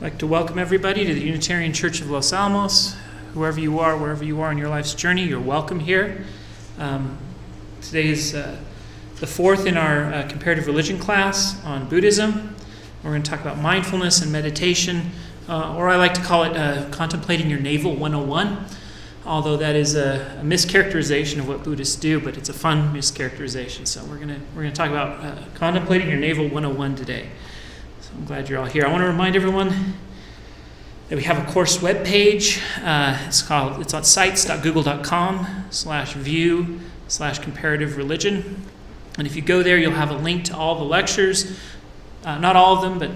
I'd like to welcome everybody to the Unitarian Church of Los Alamos. Whoever you are, wherever you are in your life's journey, you're welcome here. Today is the fourth in our Comparative Religion class on Buddhism. We're going to talk about mindfulness and meditation, or I like to call it contemplating your navel 101, although that is a mischaracterization of what Buddhists do, but it's a fun mischaracterization. So we're going to talk about contemplating your navel 101 today. So I'm glad you're all here. I want to remind everyone that we have a course webpage. It's on sites.google.com/view/comparative religion. And if you go there, you'll have a link to all the lectures. Not all of them, but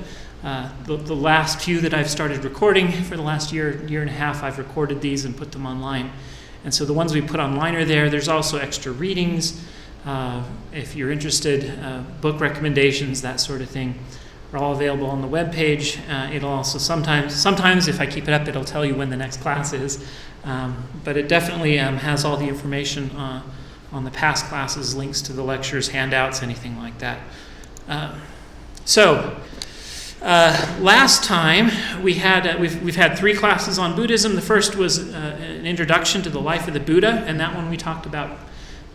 the last few that I've started recording for the last year and a half, I've recorded these and put them online. And so the ones we put online are there. There's also extra readings, if you're interested, book recommendations, that sort of thing, are all available on the webpage. It'll also sometimes if I keep it up, it'll tell you when the next class is. But it definitely has all the information on the past classes, links to the lectures, handouts, anything like that. Last time we've had three classes on Buddhism. The first was an introduction to the life of the Buddha, and that one we talked about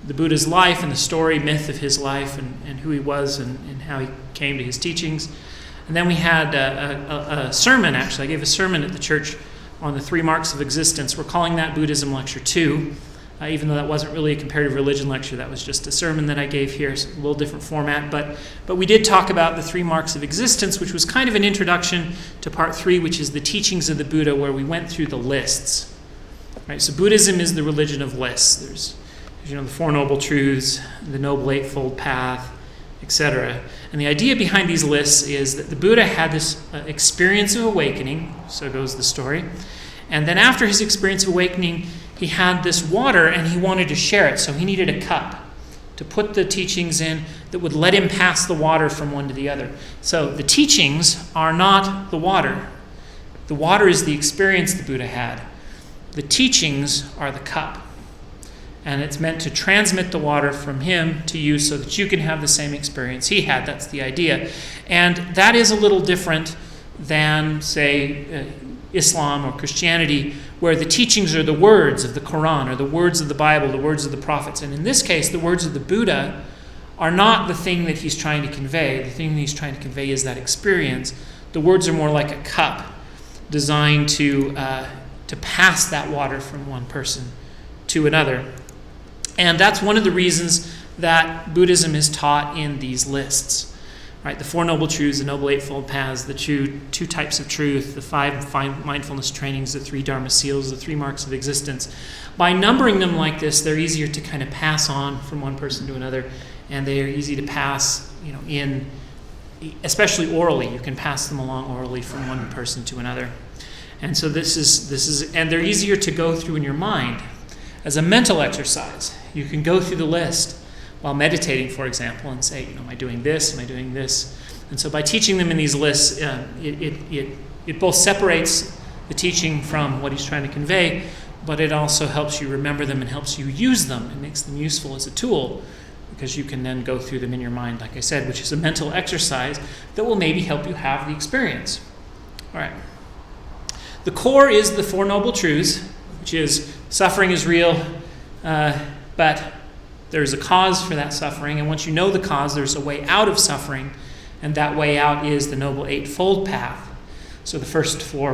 the Buddha's life and the story, myth of his life and who he was and how he came to his teachings. And then we had a sermon, actually. I gave a sermon at the church on the 3 marks of existence. We're calling that Buddhism Lecture 2, even though that wasn't really a comparative religion lecture. That was just a sermon that I gave here, so a little different format. But we did talk about the 3 marks of existence, which was kind of an introduction to part 3, which is the teachings of the Buddha, where we went through the lists. Right? So Buddhism is the religion of lists. There's the Four Noble Truths, the Noble Eightfold Path, etc. And the idea behind these lists is that the Buddha had this experience of awakening, so goes the story. And then after his experience of awakening, he had this water and he wanted to share it, so he needed a cup to put the teachings in that would let him pass the water from one to the other. So the teachings are not the water. The water is the experience the Buddha had. The teachings are the cup. And it's meant to transmit the water from him to you so that you can have the same experience he had. That's the idea. And that is a little different than, say, Islam or Christianity, where the teachings are the words of the Quran or the words of the Bible, the words of the prophets. And in this case, the words of the Buddha are not the thing that he's trying to convey. The thing that he's trying to convey is that experience. The words are more like a cup designed to pass that water from one person to another. And that's one of the reasons that Buddhism is taught in these lists. Right? The Four Noble Truths, the Noble Eightfold Paths, the two types of truth, the 5 mindfulness trainings, the 3 Dharma seals, the 3 marks of existence. By numbering them like this, they're easier to kind of pass on from one person to another, and they are easy to pass, especially orally. You can pass them along orally from one person to another. And so this is, and they're easier to go through in your mind as a mental exercise. You can go through the list while meditating, for example, and say, am I doing this? Am I doing this? And so by teaching them in these lists, it both separates the teaching from what he's trying to convey, but it also helps you remember them and helps you use them. It makes them useful as a tool because you can then go through them in your mind, like I said, which is a mental exercise that will maybe help you have the experience. All right. The core is the Four Noble Truths, which is suffering is real, but there's a cause for that suffering, and once you know the cause, there's a way out of suffering, and that way out is the Noble Eightfold Path. So the first 4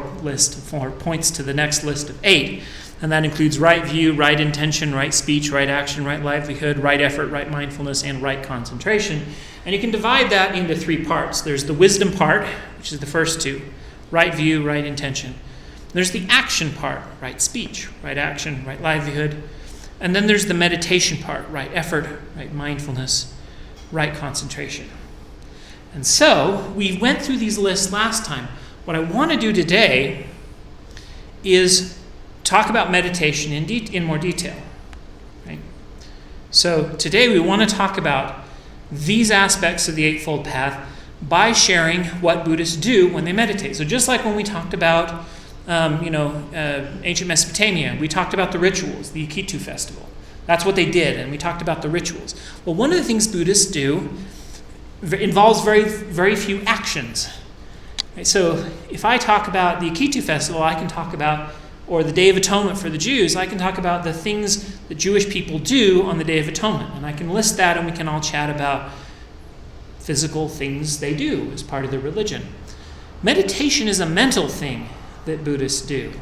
points to the next list of 8, and that includes right view, right intention, right speech, right action, right livelihood, right effort, right mindfulness, and right concentration. And you can divide that into 3 parts. There's the wisdom part, which is the first 2, right view, right intention. There's the action part, right speech, right action, right livelihood. And then there's the meditation part, right effort, right mindfulness, right concentration. And so we went through these lists last time. What I want to do today is talk about meditation in more detail. Right? So today we want to talk about these aspects of the Eightfold Path by sharing what Buddhists do when they meditate. So just like when we talked about ancient Mesopotamia, we talked about the rituals, the Ikitu festival. That's what they did, and we talked about the rituals. Well, one of the things Buddhists do involves very, very few actions. Right? So if I talk about the Akitu festival, I can talk about, or the Day of Atonement for the Jews, I can talk about the things that Jewish people do on the Day of Atonement. And I can list that, and we can all chat about physical things they do as part of their religion. Meditation is a mental thing that Buddhists do.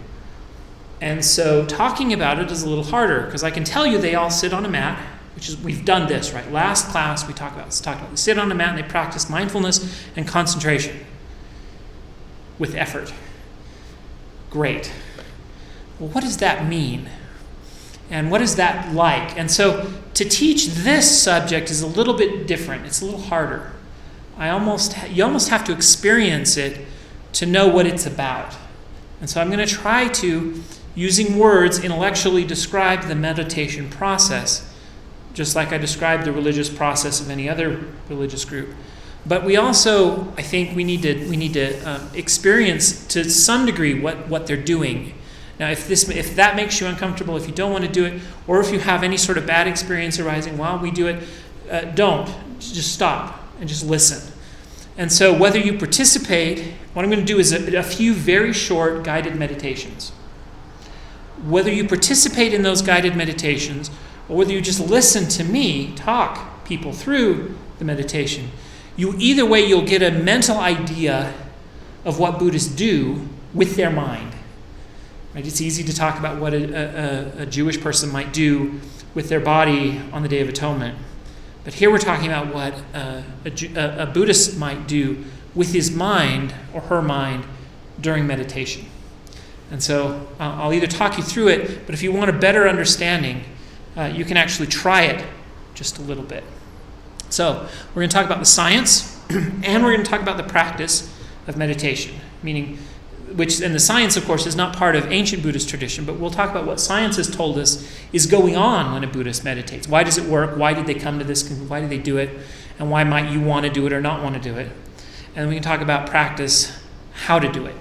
And so talking about it is a little harder, because I can tell you they all sit on a mat, which is, we've done this, right? Last class we talked about they sit on a mat and they practice mindfulness and concentration with effort. Great. Well, what does that mean? And what is that like? And so to teach this subject is a little bit different. It's a little harder. You almost have to experience it to know what it's about. And so I'm going to try to, using words, intellectually describe the meditation process, just like I described the religious process of any other religious group. But we also, I think, we need to experience to some degree what they're doing. Now, if that makes you uncomfortable, if you don't want to do it, or if you have any sort of bad experience arising while we do it, don't. Just stop and just listen. And so whether you participate, what I'm going to do is a few very short guided meditations. Whether you participate in those guided meditations, or whether you just listen to me talk people through the meditation, either way you'll get a mental idea of what Buddhists do with their mind. Right? It's easy to talk about what a Jewish person might do with their body on the Day of Atonement. But here we're talking about what a Buddhist might do with his mind or her mind during meditation. And so I'll either talk you through it, but if you want a better understanding, you can actually try it just a little bit. So we're going to talk about the science, and we're going to talk about the practice of meditation, and the science, of course, is not part of ancient Buddhist tradition, but we'll talk about what science has told us is going on when a Buddhist meditates. Why does it work? Why did they come to this? Why did they do it? And why might you want to do it or not want to do it? And we can talk about practice, how to do it.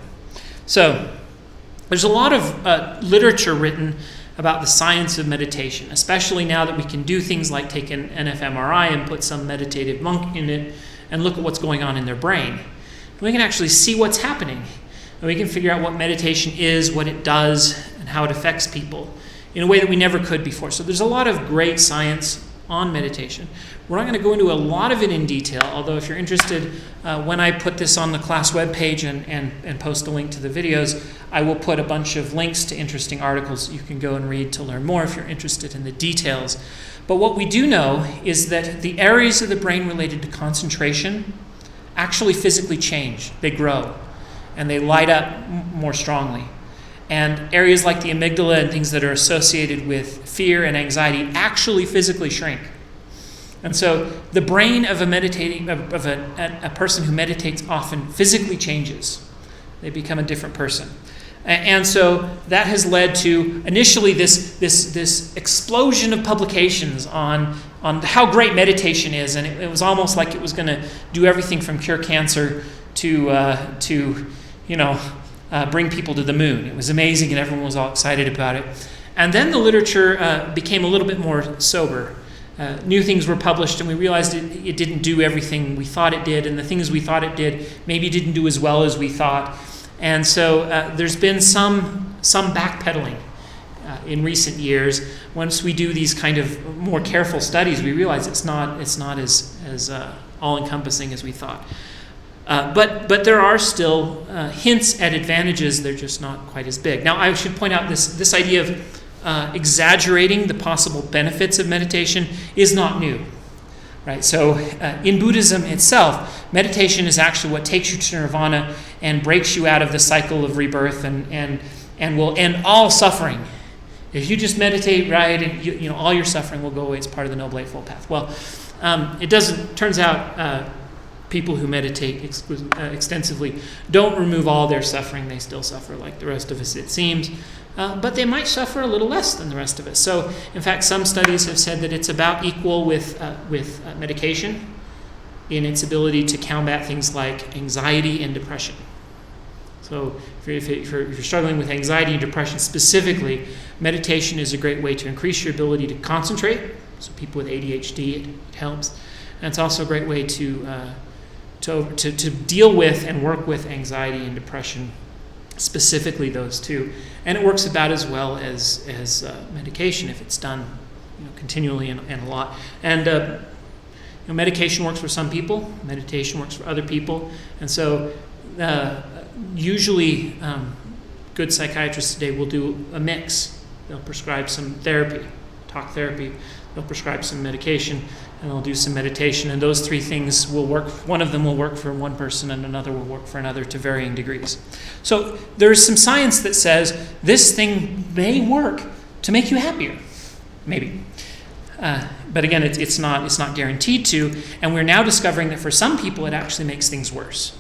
So there's a lot of literature written about the science of meditation, especially now that we can do things like take an fMRI and put some meditative monk in it and look at what's going on in their brain. And we can actually see what's happening. And we can figure out what meditation is, what it does, and how it affects people in a way that we never could before. So there's a lot of great science on meditation. We're not going to go into a lot of it in detail, although if you're interested, when I put this on the class webpage and post a link to the videos, I will put a bunch of links to interesting articles you can go and read to learn more if you're interested in the details. But what we do know is that the areas of the brain related to concentration actually physically change. They grow. And they light up more strongly. And areas like the amygdala and things that are associated with fear and anxiety actually physically shrink. And so the brain of a person who meditates often physically changes. They become a different person. And so that has led to initially this explosion of publications on how great meditation is, and it was almost like it was going to do everything from cure cancer to bring people to the moon. It was amazing, and everyone was all excited about it. And then the literature became a little bit more sober. New things were published, and we realized it didn't do everything we thought it did, and the things we thought it did maybe didn't do as well as we thought. And so there's been some backpedaling in recent years. Once we do these kind of more careful studies, we realize it's not as all-encompassing as we thought. But there are still hints at advantages. They're just not quite as big. Now, I should point out this idea of exaggerating the possible benefits of meditation is not new. Right? So in Buddhism itself, meditation is actually what takes you to nirvana and breaks you out of the cycle of rebirth and will end all suffering. If you just meditate right, and all your suffering will go away. It's part of the Noble Eightfold Path. Well, it doesn't. Turns out people who meditate extensively don't remove all their suffering. They still suffer like the rest of us, it seems. But they might suffer a little less than the rest of us. So, in fact, some studies have said that it's about equal with medication in its ability to combat things like anxiety and depression. So, if you're struggling with anxiety and depression specifically, meditation is a great way to increase your ability to concentrate. So, people with ADHD, it helps. And it's also a great way to to deal with and work with anxiety and depression, specifically those two. And it works about as well as medication if it's done continually and a lot. And medication works for some people, meditation works for other people. And so usually good psychiatrists today will do a mix. They'll prescribe some therapy, talk therapy, they'll prescribe some medication, and they'll do some meditation. And those three things will work. One of them will work for one person and another will work for another to varying degrees. So there's some science that says this thing may work to make you happier, maybe. But again, it's not guaranteed to. And we're now discovering that for some people it actually makes things worse.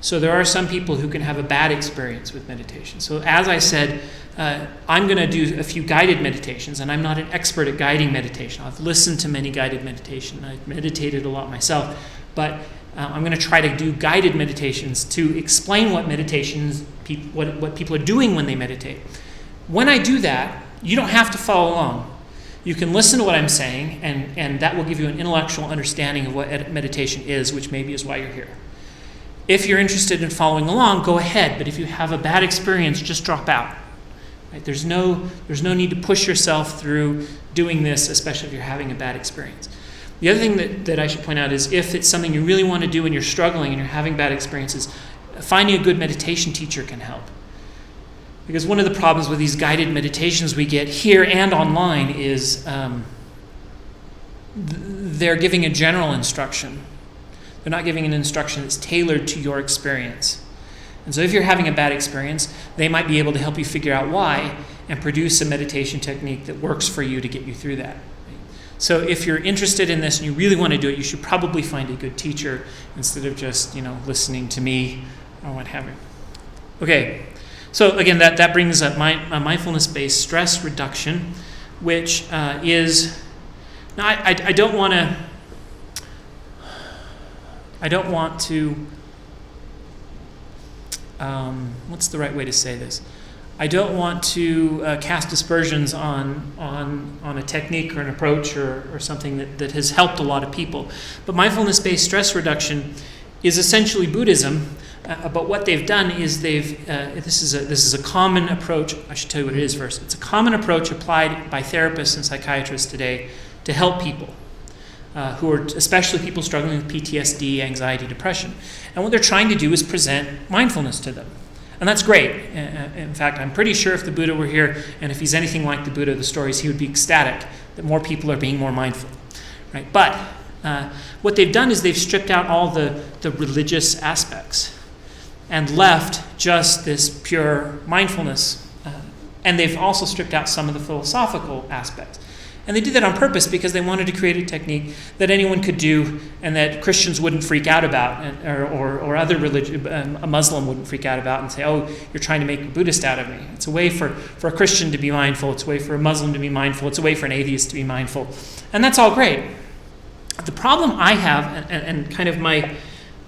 So there are some people who can have a bad experience with meditation. So as I said, I'm going to do a few guided meditations, and I'm not an expert at guiding meditation. I've listened to many guided meditation. I've meditated a lot myself, but I'm going to try to do guided meditations to explain what meditations, what people are doing when they meditate. When I do that, you don't have to follow along. You can listen to what I'm saying, and that will give you an intellectual understanding of what meditation is, which maybe is why you're here. If you're interested in following along, go ahead. But if you have a bad experience, just drop out. Right? There's no need to push yourself through doing this, especially if you're having a bad experience. The other thing that I should point out is if it's something you really want to do and you're struggling and you're having bad experiences, finding a good meditation teacher can help. Because one of the problems with these guided meditations we get here and online is they're giving a general instruction. They're not giving an instruction that's tailored to your experience. And so if you're having a bad experience, they might be able to help you figure out why and produce a meditation technique that works for you to get you through that. So if you're interested in this and you really want to do it, you should probably find a good teacher instead of just, listening to me or what have you. Okay, so again, that brings up mindfulness-based stress reduction, which is... Now, I don't want to, what's the right way to say this? I don't want to cast aspersions on a technique or an approach or something that has helped a lot of people. But mindfulness-based stress reduction is essentially Buddhism. But what they've done is this is a common approach. I should tell you what it is first. It's a common approach applied by therapists and psychiatrists today to help people. Who are especially people struggling with PTSD, anxiety, depression. And what they're trying to do is present mindfulness to them. And that's great. In fact, I'm pretty sure if the Buddha were here, and if he's anything like the Buddha of the stories, he would be ecstatic that more people are being more mindful. Right? But what they've done is they've stripped out all the religious aspects and left just this pure mindfulness. And they've also stripped out some of the philosophical aspects. And they did that on purpose because they wanted to create a technique that anyone could do and that Christians wouldn't freak out about, or other religion, a Muslim wouldn't freak out about and say, oh, you're trying to make a Buddhist out of me. It's a way for a Christian to be mindful. It's a way for a Muslim to be mindful. It's a way for an atheist to be mindful. And that's all great. The problem I have, and kind of my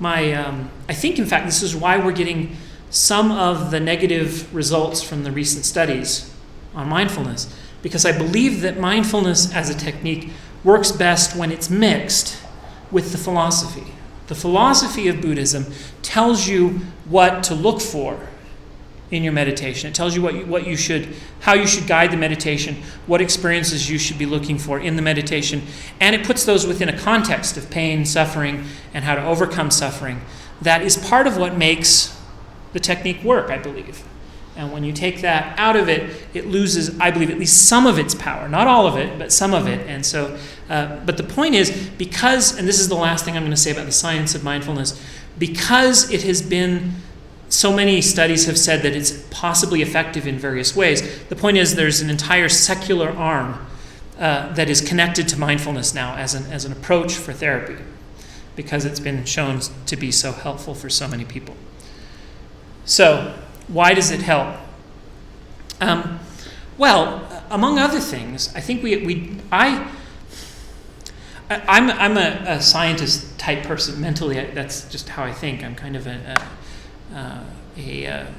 I think, in fact, this is why we're getting some of the negative results from the recent studies on mindfulness, because I believe that mindfulness as a technique works best when it's mixed with the philosophy. The philosophy of Buddhism tells you what to look for in your meditation. It tells you how you should guide the meditation, what experiences you should be looking for in the meditation, and it puts those within a context of pain, suffering, and how to overcome suffering. That is part of what makes the technique work, I believe. And when you take that out of it, it loses, I believe, at least some of its power. Not all of it, but some of it. And so, but the point is, because, and this is the last thing I'm going to say about the science of mindfulness, because it has been, so many studies have said that it's possibly effective in various ways. The point is, there's an entire secular arm that is connected to mindfulness now as an approach for therapy, because it's been shown to be so helpful for so many people. So, why does it help? Well, among other things, I think I'm a scientist type person mentally. That's just how I think. I'm kind of a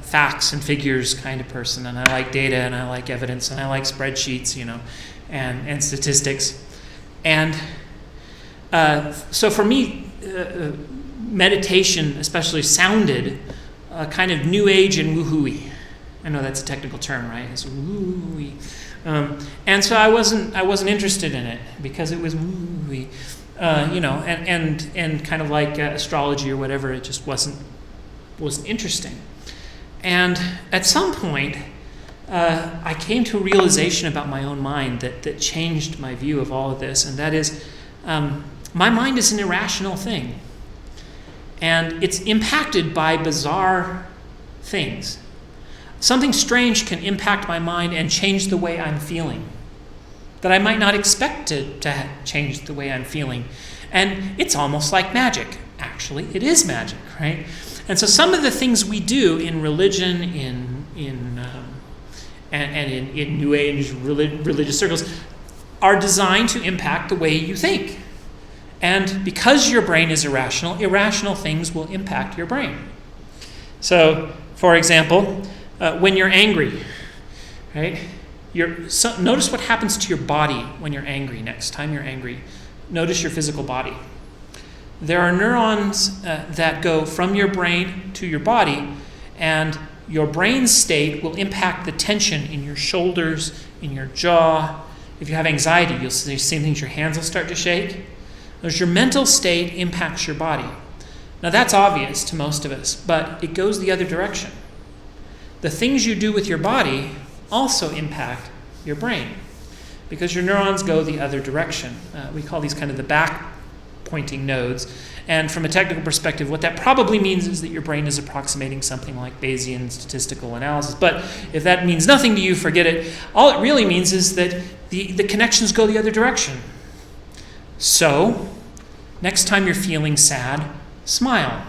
facts and figures kind of person, and I like data and I like evidence and I like spreadsheets, and statistics. And so for me, meditation especially sounded kind of new age and woohooey. I know that's a technical term, right? It's woohooey. And so I wasn't interested in it because it was woohooey, and kind of like astrology or whatever. It just wasn't interesting. And at some point, I came to a realization about my own mind that changed my view of all of this, and that is, my mind is an irrational thing, and it's impacted by bizarre things. Something strange can impact my mind and change the way I'm feeling that I might not expect to change the way I'm feeling. And it's almost like magic. Actually, it is magic, right? And so some of the things we do in religion, in New Age religious circles, are designed to impact the way you think. And because your brain is irrational things will impact your brain. So, for example, when you're angry, right? Notice what happens to your body when you're angry. Next time you're angry, notice your physical body. There are neurons that go from your brain to your body, and your brain state will impact the tension in your shoulders, in your jaw. If you have anxiety, you'll see the same things. Your hands will start to shake. There's your mental state impacts your body. Now that's obvious to most of us, but it goes the other direction. The things you do with your body also impact your brain because your neurons go the other direction. We call these kind of the back-pointing nodes. And from a technical perspective, what that probably means is that your brain is approximating something like Bayesian statistical analysis. But if that means nothing to you, forget it. All it really means is that the connections go the other direction. So, next time you're feeling sad, smile.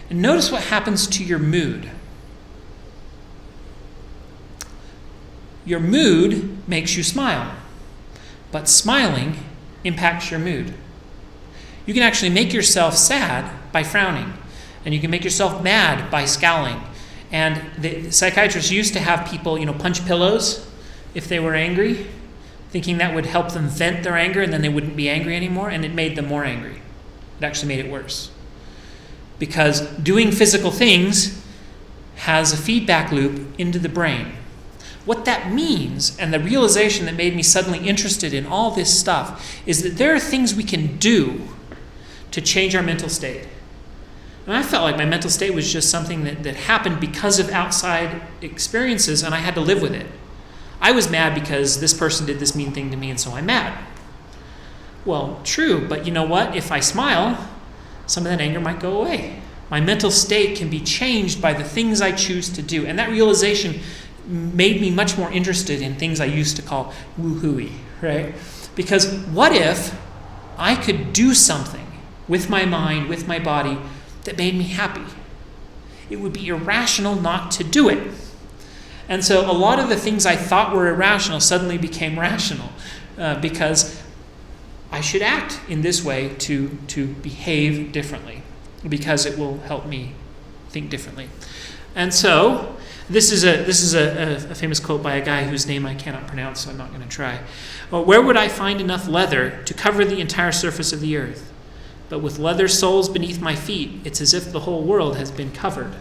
And notice what happens to your mood. Your mood makes you smile, but smiling impacts your mood. You can actually make yourself sad by frowning, and you can make yourself mad by scowling. And the psychiatrists used to have people, punch pillows if they were angry, thinking that would help them vent their anger, and then they wouldn't be angry anymore, and it made them more angry. It actually made it worse. Because doing physical things has a feedback loop into the brain. What that means, and the realization that made me suddenly interested in all this stuff, is that there are things we can do to change our mental state. And I felt like my mental state was just something that happened because of outside experiences, and I had to live with it. I was mad because this person did this mean thing to me, and so I'm mad. Well, true, but you know what? If I smile, some of that anger might go away. My mental state can be changed by the things I choose to do. And that realization made me much more interested in things I used to call woohooey, right? Because what if I could do something with my mind, with my body, that made me happy? It would be irrational not to do it. And so a lot of the things I thought were irrational suddenly became rational because I should act in this way to behave differently because it will help me think differently. And so this is a famous quote by a guy whose name I cannot pronounce, so I'm not going to try. Well, where would I find enough leather to cover the entire surface of the earth? But with leather soles beneath my feet, it's as if the whole world has been covered.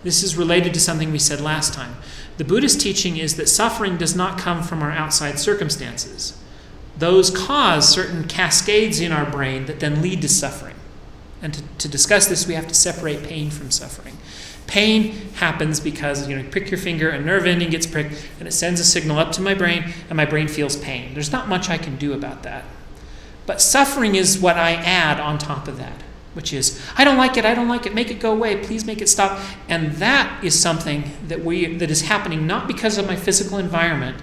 This is related to something we said last time. The Buddhist teaching is that suffering does not come from our outside circumstances. Those cause certain cascades in our brain that then lead to suffering. And to discuss this, we have to separate pain from suffering. Pain happens because, you prick your finger, a nerve ending gets pricked, and it sends a signal up to my brain, and my brain feels pain. There's not much I can do about that. But suffering is what I add on top of that, which is, I don't like it, make it go away, please make it stop. And that is something that is happening not because of my physical environment,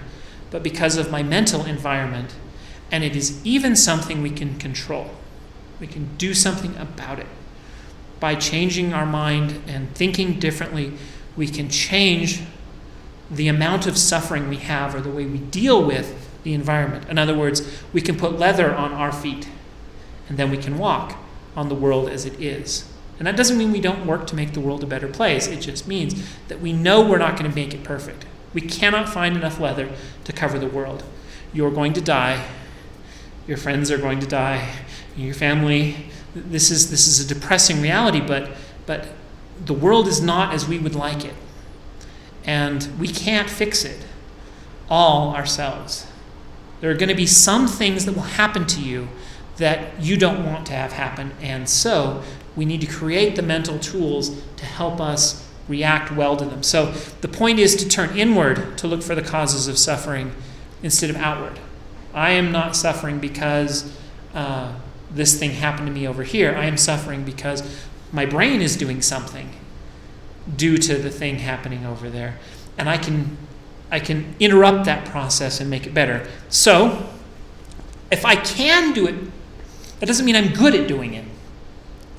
but because of my mental environment. And it is even something we can control. We can do something about it. By changing our mind and thinking differently, we can change the amount of suffering we have or the way we deal with the environment. In other words, we can put leather on our feet, and then we can walk on the world as it is. And that doesn't mean we don't work to make the world a better place. It just means that we know we're not going to make it perfect. We cannot find enough leather to cover the world. You're going to die. Your friends are going to die. Your family, this is a depressing reality, but the world is not as we would like it. And we can't fix it all ourselves. There are going to be some things that will happen to you that you don't want to have happen, and so we need to create the mental tools to help us react well to them. So the point is to turn inward to look for the causes of suffering instead of outward. I am not suffering because this thing happened to me over here. I am suffering because my brain is doing something due to the thing happening over there. And I can interrupt that process and make it better. So if I can do it, that doesn't mean I'm good at doing it,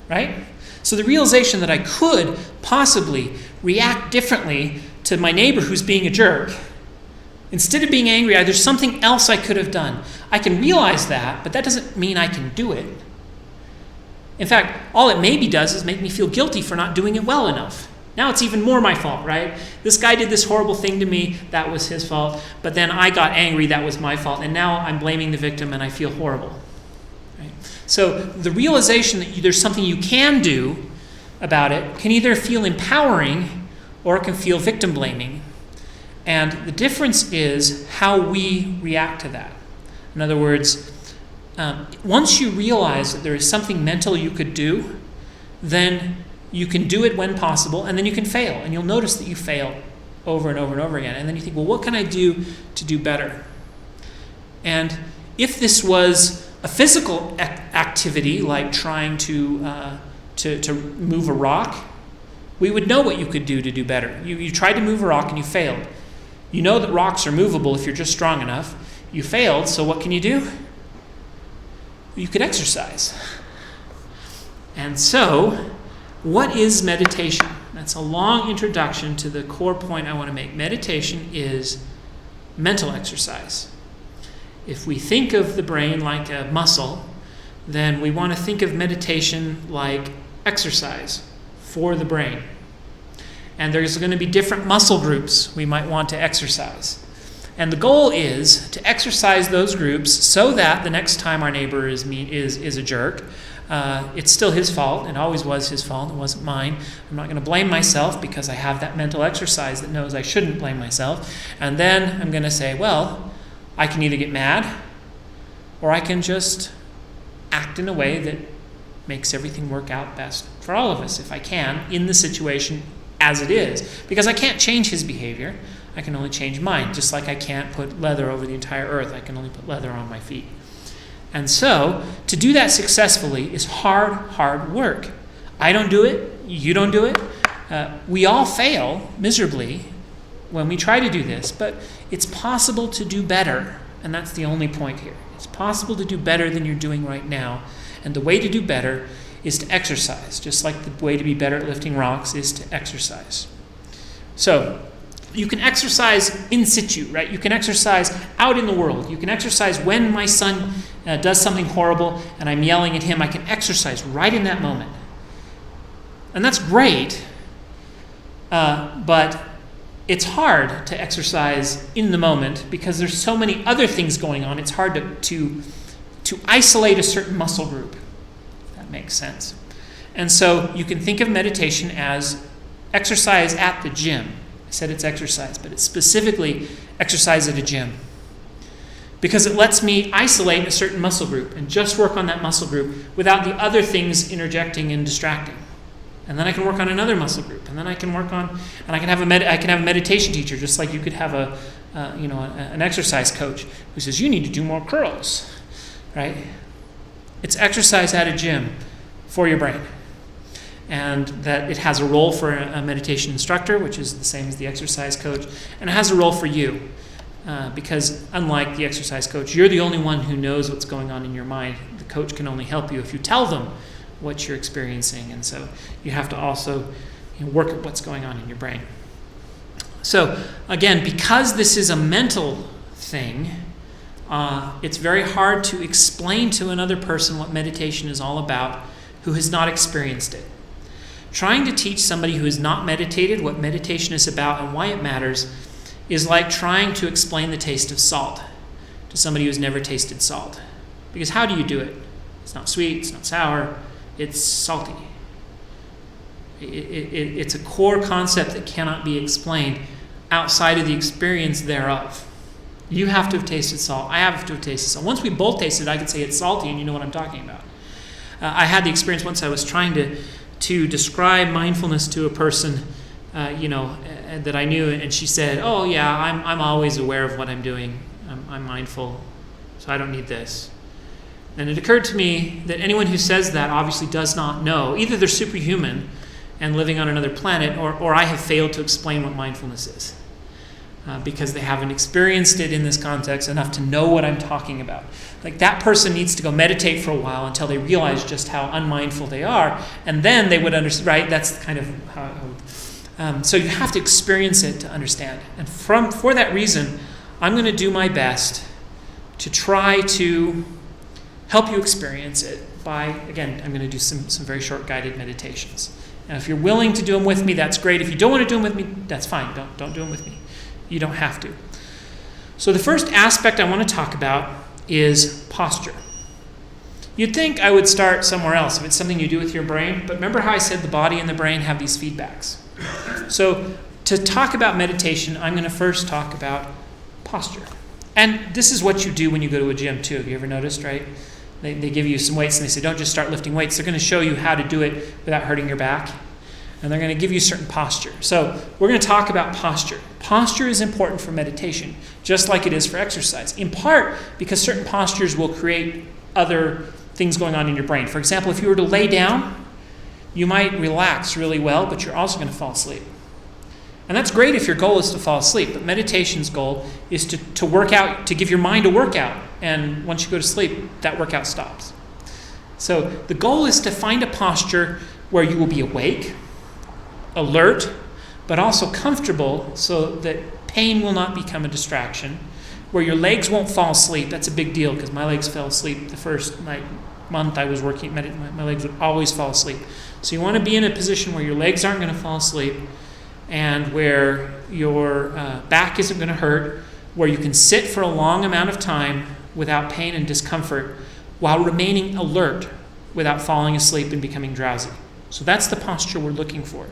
right? So the realization that I could possibly react differently to my neighbor who's being a jerk, instead of being angry, there's something else I could have done. I can realize that, but that doesn't mean I can do it. In fact, all it maybe does is make me feel guilty for not doing it well enough. Now it's even more my fault, right? This guy did this horrible thing to me, that was his fault, but then I got angry, that was my fault, and now I'm blaming the victim and I feel horrible. Right? So the realization that there's something you can do about it can either feel empowering or it can feel victim blaming. And the difference is how we react to that. In other words, once you realize that there is something mental you could do, then you can do it when possible, and then you can fail. And you'll notice that you fail over and over and over again. And then you think, well, what can I do to do better? And if this was a physical activity, like trying to move a rock, we would know what you could do to do better. You tried to move a rock and you failed. You know that rocks are movable if you're just strong enough. You failed, so what can you do? You could exercise. And so, what is meditation? That's a long introduction to the core point I want to make. Meditation is mental exercise. If we think of the brain like a muscle, then we want to think of meditation like exercise for the brain. And there's going to be different muscle groups we might want to exercise. And the goal is to exercise those groups so that the next time our neighbor is a jerk, it's still his fault. It always was his fault. It wasn't mine. I'm not going to blame myself because I have that mental exercise that knows I shouldn't blame myself. And then I'm going to say, well, I can either get mad or I can just act in a way that makes everything work out best for all of us, if I can, in the situation as it is. Because I can't change his behavior. I can only change mine. Just like I can't put leather over the entire earth. I can only put leather on my feet. And so, to do that successfully is hard work. I don't do it. You don't do it. We all fail miserably when we try to do this. But it's possible to do better. And that's the only point here. It's possible to do better than you're doing right now. And the way to do better is to exercise. Just like the way to be better at lifting rocks is to exercise. So, you can exercise in situ, right? You can exercise out in the world. You can exercise when my son does something horrible and I'm yelling at him. I can exercise right in that moment. And that's great, but it's hard to exercise in the moment because there's so many other things going on. It's hard to isolate a certain muscle group, if that makes sense. And so you can think of meditation as exercise at the gym. I said it's exercise, but it's specifically exercise at a gym. Because it lets me isolate a certain muscle group and just work on that muscle group without the other things interjecting and distracting. And then I can work on another muscle group, and then I can work on, and I can have a meditation teacher, just like you could have an exercise coach who says you need to do more curls, right? It's exercise at a gym for your brain. And that it has a role for a meditation instructor, which is the same as the exercise coach, and it has a role for you, because unlike the exercise coach, you're the only one who knows what's going on in your mind. The coach can only help you if you tell them what you're experiencing, and so you have to also work at what's going on in your brain. So again, because this is a mental thing, it's very hard to explain to another person what meditation is all about who has not experienced it. Trying to teach somebody who has not meditated what meditation is about and why it matters is like trying to explain the taste of salt to somebody who's never tasted salt. Because how do you do it? It's not sweet, it's not sour, it's salty. It's a core concept that cannot be explained outside of the experience thereof. You have to have tasted salt. I have to have tasted salt. Once we both tasted it, I could say it's salty, and you know what I'm talking about. I had the experience once I was trying to describe mindfulness to a person, that I knew, and she said, "Oh yeah, I'm always aware of what I'm doing. I'm mindful, so I don't need this." And it occurred to me that anyone who says that obviously does not know. Either they're superhuman and living on another planet, or I have failed to explain what mindfulness is. Because they haven't experienced it in this context enough to know what I'm talking about. Like, that person needs to go meditate for a while until they realize just how unmindful they are, and then they would understand, right? That's kind of how it would. So you have to experience it to understand. And for that reason, I'm going to do my best to try to help you experience it by, again, I'm going to do some very short guided meditations. And if you're willing to do them with me, that's great. If you don't want to do them with me, that's fine. Don't do them with me. You don't have to. So the first aspect I want to talk about is posture. You'd think I would start somewhere else if it's something you do with your brain, but remember how I said the body and the brain have these feedbacks. So to talk about meditation, I'm going to first talk about posture. And this is what you do when you go to a gym too. Have you ever noticed, right? They give you some weights and they say, don't just start lifting weights. They're going to show you how to do it without hurting your back. And they're going to give you a certain posture. So we're going to talk about posture. Posture is important for meditation, just like it is for exercise, in part because certain postures will create other things going on in your brain. For example, if you were to lay down, you might relax really well, but you're also going to fall asleep. And that's great if your goal is to fall asleep, but meditation's goal is to work out, to give your mind a workout. And once you go to sleep, that workout stops. So the goal is to find a posture where you will be awake, alert, but also comfortable so that pain will not become a distraction, where your legs won't fall asleep. That's a big deal because my legs fell asleep the first month I was working. My legs would always fall asleep. So you want to be in a position where your legs aren't going to fall asleep and where your back isn't going to hurt, where you can sit for a long amount of time without pain and discomfort while remaining alert without falling asleep and becoming drowsy. So that's the posture we're looking for.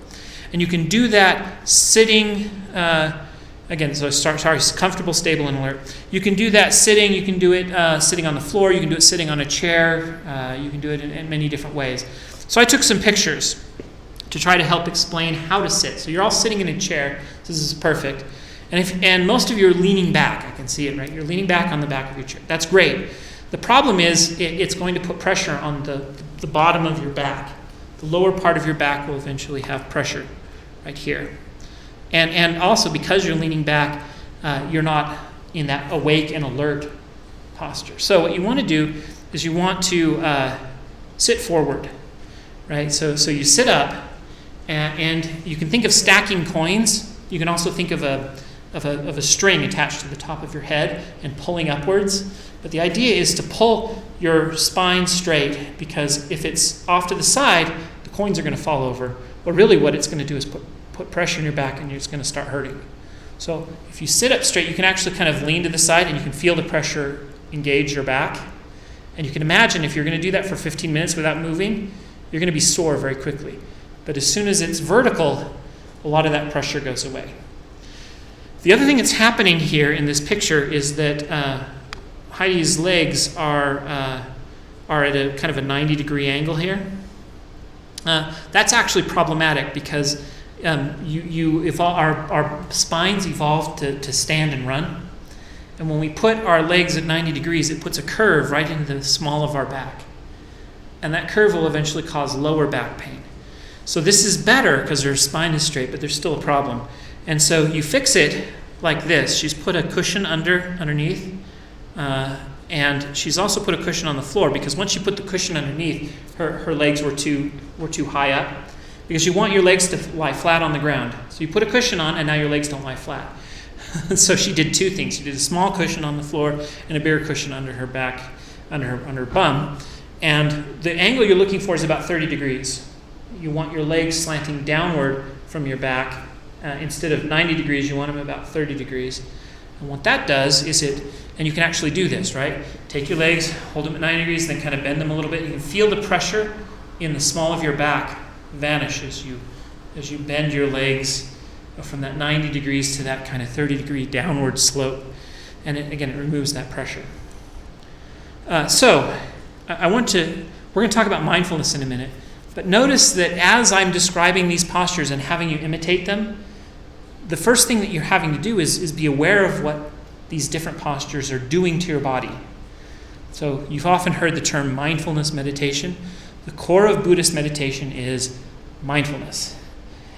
And you can do that sitting, comfortable, stable, and alert. You can do that sitting. You can do it sitting on the floor. You can do it sitting on a chair. You can do it in many different ways. So I took some pictures to try to help explain how to sit. So you're all sitting in a chair. This is perfect. And most of you are leaning back. I can see it, right? You're leaning back on the back of your chair. That's great. The problem is it's going to put pressure on the bottom of your back. The lower part of your back will eventually have pressure right here. And also because you're leaning back, you're not in that awake and alert posture. So what you want to do is you want to sit forward, right? So you sit up, and you can think of stacking coins. You can also think of a string attached to the top of your head and pulling upwards. But the idea is to pull your spine straight, because if it's off to the side, the coins are going to fall over. But really what it's going to do is put pressure in your back, and it's going to start hurting. So if you sit up straight, you can actually kind of lean to the side, and you can feel the pressure engage your back. And you can imagine if you're going to do that for 15 minutes without moving, you're going to be sore very quickly. But as soon as it's vertical, a lot of that pressure goes away. The other thing that's happening here in this picture is that Heidi's legs are at a kind of a 90-degree angle here. That's actually problematic because our spines evolved to stand and run. And when we put our legs at 90 degrees, it puts a curve right into the small of our back. And that curve will eventually cause lower back pain. So this is better because her spine is straight, but there's still a problem. And so you fix it like this. She's put a cushion underneath, and she's also put a cushion on the floor, because once you put the cushion underneath, her legs were too high up, because you want your legs to lie flat on the ground. So you put a cushion on, and now your legs don't lie flat. So she did two things. She did a small cushion on the floor and a bigger cushion under her back, under her bum. And the angle you're looking for is about 30 degrees. You want your legs slanting downward from your back. Instead of 90 degrees, you want them about 30 degrees. And what that does is and you can actually do this, right? Take your legs, hold them at 90 degrees, then kind of bend them a little bit. You can feel the pressure in the small of your back vanish as you bend your legs from that 90 degrees to that kind of 30-degree downward slope. And it removes that pressure. So we're going to talk about mindfulness in a minute. But notice that as I'm describing these postures and having you imitate them, the first thing that you're having to do is be aware of what these different postures are doing to your body. So you've often heard the term mindfulness meditation. The core of Buddhist meditation is mindfulness.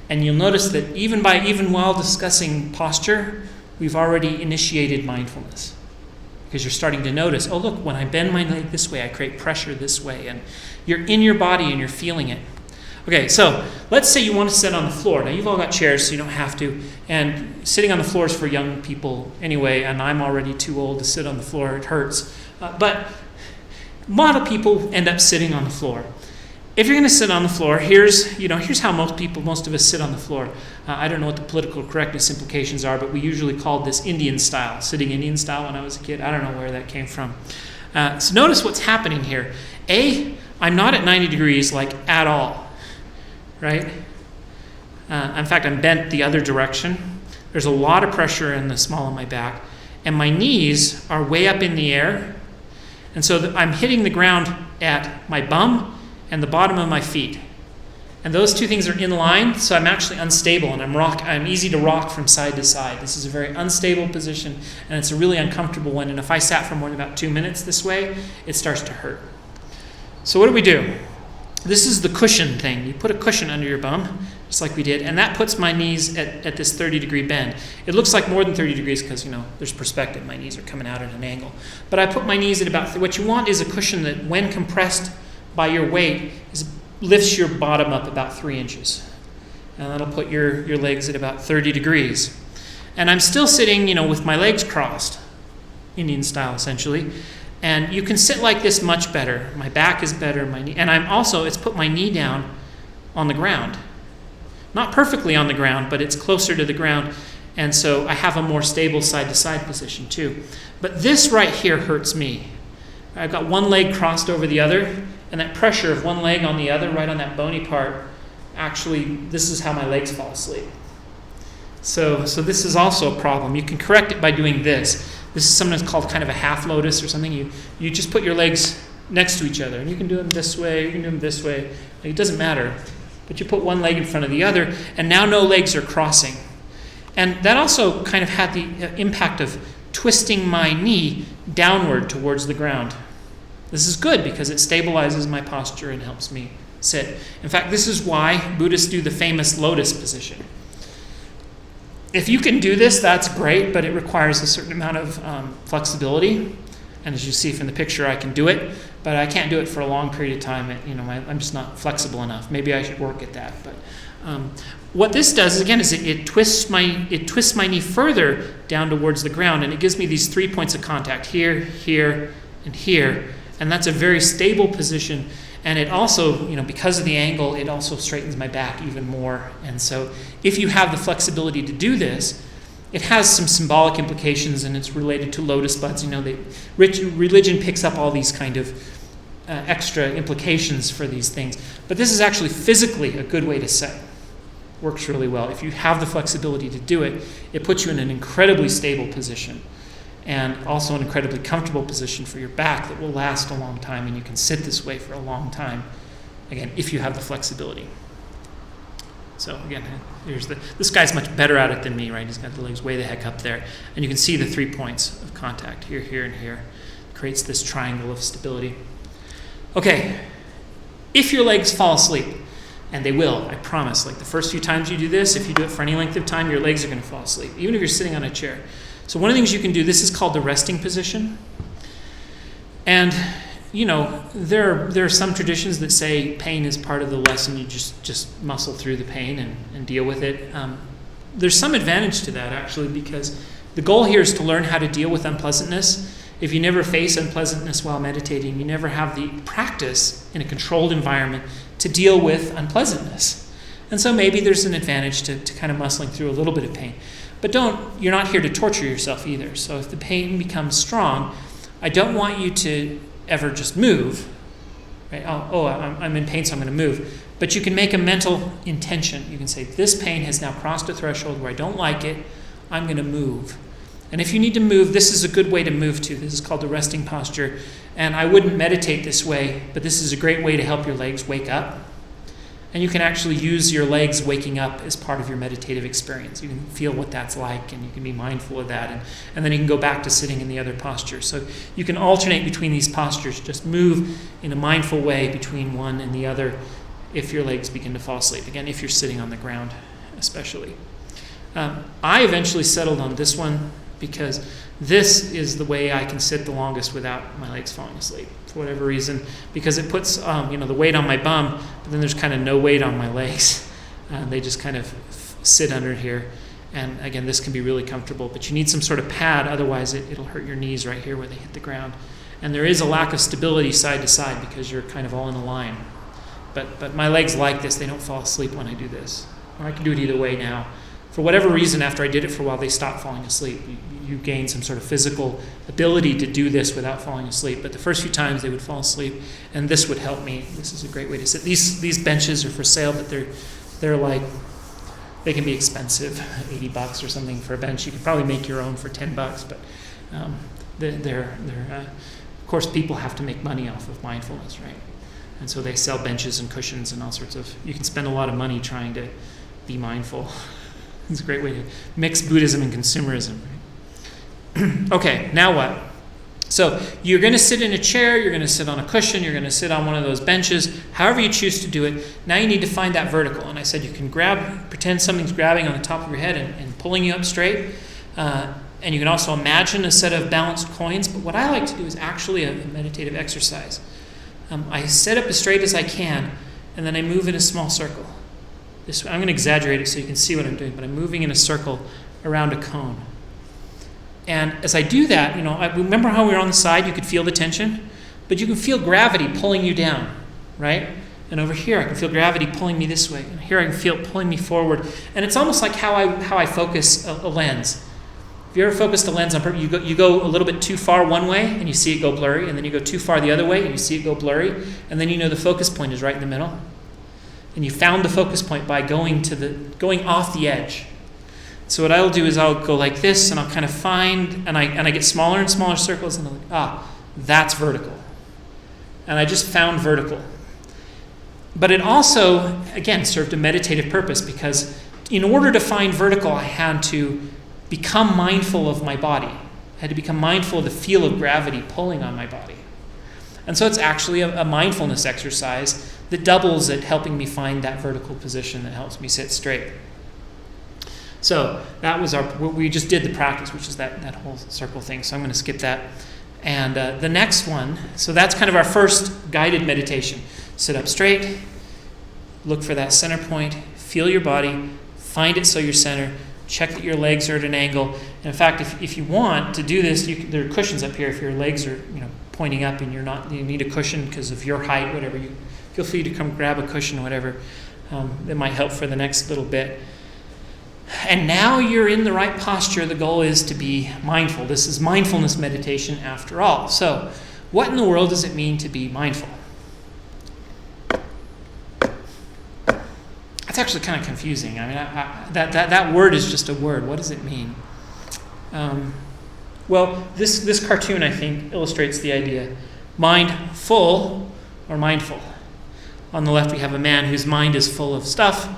And you'll notice that even while discussing posture, we've already initiated mindfulness. Because you're starting to notice, oh look, when I bend my leg this way, I create pressure this way. And you're in your body and you're feeling it. Okay, so let's say you want to sit on the floor. Now you've all got chairs, so you don't have to. And sitting on the floor is for young people anyway, and I'm already too old to sit on the floor. It hurts. But a lot of people end up sitting on the floor. If you're going to sit on the floor, here's how most of us sit on the floor. I don't know what the political correctness implications are, but we usually called this Indian style, sitting Indian style when I was a kid. I don't know where that came from. So notice what's happening here. I'm not at 90 degrees at all, right? In fact, I'm bent the other direction. There's a lot of pressure in the small of my back, and my knees are way up in the air, and so I'm hitting the ground at my bum and the bottom of my feet. And those two things are in line, so I'm actually unstable, and I'm easy to rock from side to side. This is a very unstable position, and it's a really uncomfortable one. And if I sat for more than about 2 minutes this way, it starts to hurt. So what do? This is the cushion thing. You put a cushion under your bum, just like we did, and that puts my knees at this 30-degree bend. It looks like more than 30 degrees because, there's perspective. My knees are coming out at an angle. But I put my knees at about, what you want is a cushion that, when compressed by your weight, lifts your bottom up about 3 inches. And that'll put your legs at about 30 degrees. And I'm still sitting, with my legs crossed, Indian style essentially. And you can sit like this much better. My back is better, and it's put my knee down on the ground. Not perfectly on the ground, but it's closer to the ground. And so I have a more stable side-to-side position too. But this right here hurts me. I've got one leg crossed over the other, and that pressure of one leg on the other, right on that bony part, actually, this is how my legs fall asleep. So this is also a problem. You can correct it by doing this. This is sometimes called kind of a half lotus or something. You just put your legs next to each other, and you can do them this way, you can do them this way. It doesn't matter. But you put one leg in front of the other, and now no legs are crossing. And that also kind of had the impact of twisting my knee downward towards the ground. This is good because it stabilizes my posture and helps me sit. In fact, this is why Buddhists do the famous Lotus Position. If you can do this, that's great, but it requires a certain amount of flexibility. And as you see from the picture, I can do it, but I can't do it for a long period of time. I'm just not flexible enough. Maybe I should work at that. But what this does, again, is it twists my knee further down towards the ground, and it gives me these 3 points of contact, here, here, and here. And that's a very stable position. And it also, because of the angle, it also straightens my back even more. And so if you have the flexibility to do this, it has some symbolic implications, and it's related to lotus buds. Religion picks up all these kind of extra implications for these things. But this is actually physically a good way to sit. Works really well. If you have the flexibility to do it, it puts you in an incredibly stable position, and also an incredibly comfortable position for your back that will last a long time, and you can sit this way for a long time, again, if you have the flexibility. So again, this guy's much better at it than me, right? He's got the legs way the heck up there, and you can see the 3 points of contact, here, here, and here. It creates this triangle of stability. Okay, if your legs fall asleep, and they will, I promise, the first few times you do this, if you do it for any length of time, your legs are going to fall asleep, even if you're sitting on a chair. So one of the things you can do, this is called the resting position. And, there are some traditions that say pain is part of the lesson. You just muscle through the pain and deal with it. There's some advantage to that, actually, because the goal here is to learn how to deal with unpleasantness. If you never face unpleasantness while meditating, you never have the practice in a controlled environment to deal with unpleasantness. And so maybe there's an advantage to kind of muscling through a little bit of pain. But you're not here to torture yourself either. So if the pain becomes strong, I don't want you to ever just move. right? I'm in pain, so I'm going to move. But you can make a mental intention. You can say, this pain has now crossed a threshold where I don't like it. I'm going to move. And if you need to move, this is a good way to move to. This is called the resting posture. And I wouldn't meditate this way, but this is a great way to help your legs wake up. And you can actually use your legs waking up as part of your meditative experience. You can feel what that's like, and you can be mindful of that. And then you can go back to sitting in the other posture. So you can alternate between these postures. Just move in a mindful way between one and the other if your legs begin to fall asleep. Again, if you're sitting on the ground, especially. I eventually settled on this one because this is the way I can sit the longest without my legs falling asleep, for whatever reason, because it puts the weight on my bum, but then there's kind of no weight on my legs. They just kind of sit under here. And again, this can be really comfortable, but you need some sort of pad, otherwise it'll hurt your knees right here where they hit the ground. And there is a lack of stability side to side because you're kind of all in a line. But my legs like this. They don't fall asleep when I do this. Or I can do it either way now. For whatever reason, after I did it for a while, they stopped falling asleep. You gain some sort of physical ability to do this without falling asleep. But the first few times, they would fall asleep, and this would help me. This is a great way to sit. These benches are for sale, but they're like, they can be expensive, $80 or something for a bench. You could probably make your own for $10, but of course, people have to make money off of mindfulness, right? And so they sell benches and cushions and all sorts of. You can spend a lot of money trying to be mindful. It's a great way to mix Buddhism and consumerism. Right? Okay, now what? So you're going to sit in a chair, you're going to sit on a cushion, you're going to sit on one of those benches, however you choose to do it. Now you need to find that vertical. And I said you can pretend something's grabbing on the top of your head and pulling you up straight. And you can also imagine a set of balanced coins. But what I like to do is actually a meditative exercise. I sit up as straight as I can, and then I move in a small circle. I'm going to exaggerate it so you can see what I'm doing, but I'm moving in a circle around a cone. And as I do that, I remember how we were on the side, you could feel the tension, but you can feel gravity pulling you down, right? And over here, I can feel gravity pulling me this way. And here I can feel it pulling me forward. And it's almost like how I focus a lens. If you ever focused a lens on purpose, you go a little bit too far one way and you see it go blurry, and then you go too far the other way and you see it go blurry, and then the focus point is right in the middle. And you found the focus point by going off the edge. So what I'll do is I'll go like this, and I'll kind of find, and I get smaller and smaller circles, and I'm like, that's vertical. And I just found vertical. But it also, again, served a meditative purpose, because in order to find vertical, I had to become mindful of my body. I had to become mindful of the feel of gravity pulling on my body. And so it's actually a mindfulness exercise that doubles at helping me find that vertical position that helps me sit straight. So that was we just did the practice, which is that whole circle thing. So I'm going to skip that. And the next one, so that's kind of our first guided meditation. Sit up straight, look for that center point, feel your body, find it so you're centered, check that your legs are at an angle. And in fact, if you want to do this, there are cushions up here. If your legs are pointing up and you need a cushion because of your height, whatever, you feel free to come grab a cushion or whatever. That might help for the next little bit. And now you're in the right posture. The goal is to be mindful. This is mindfulness meditation after all. So what in the world does it mean to be mindful? That's actually kind of confusing. I mean, that word is just a word. What does it mean? Well, this cartoon, I think, illustrates the idea. Mindful or mindful. On the left, we have a man whose mind is full of stuff,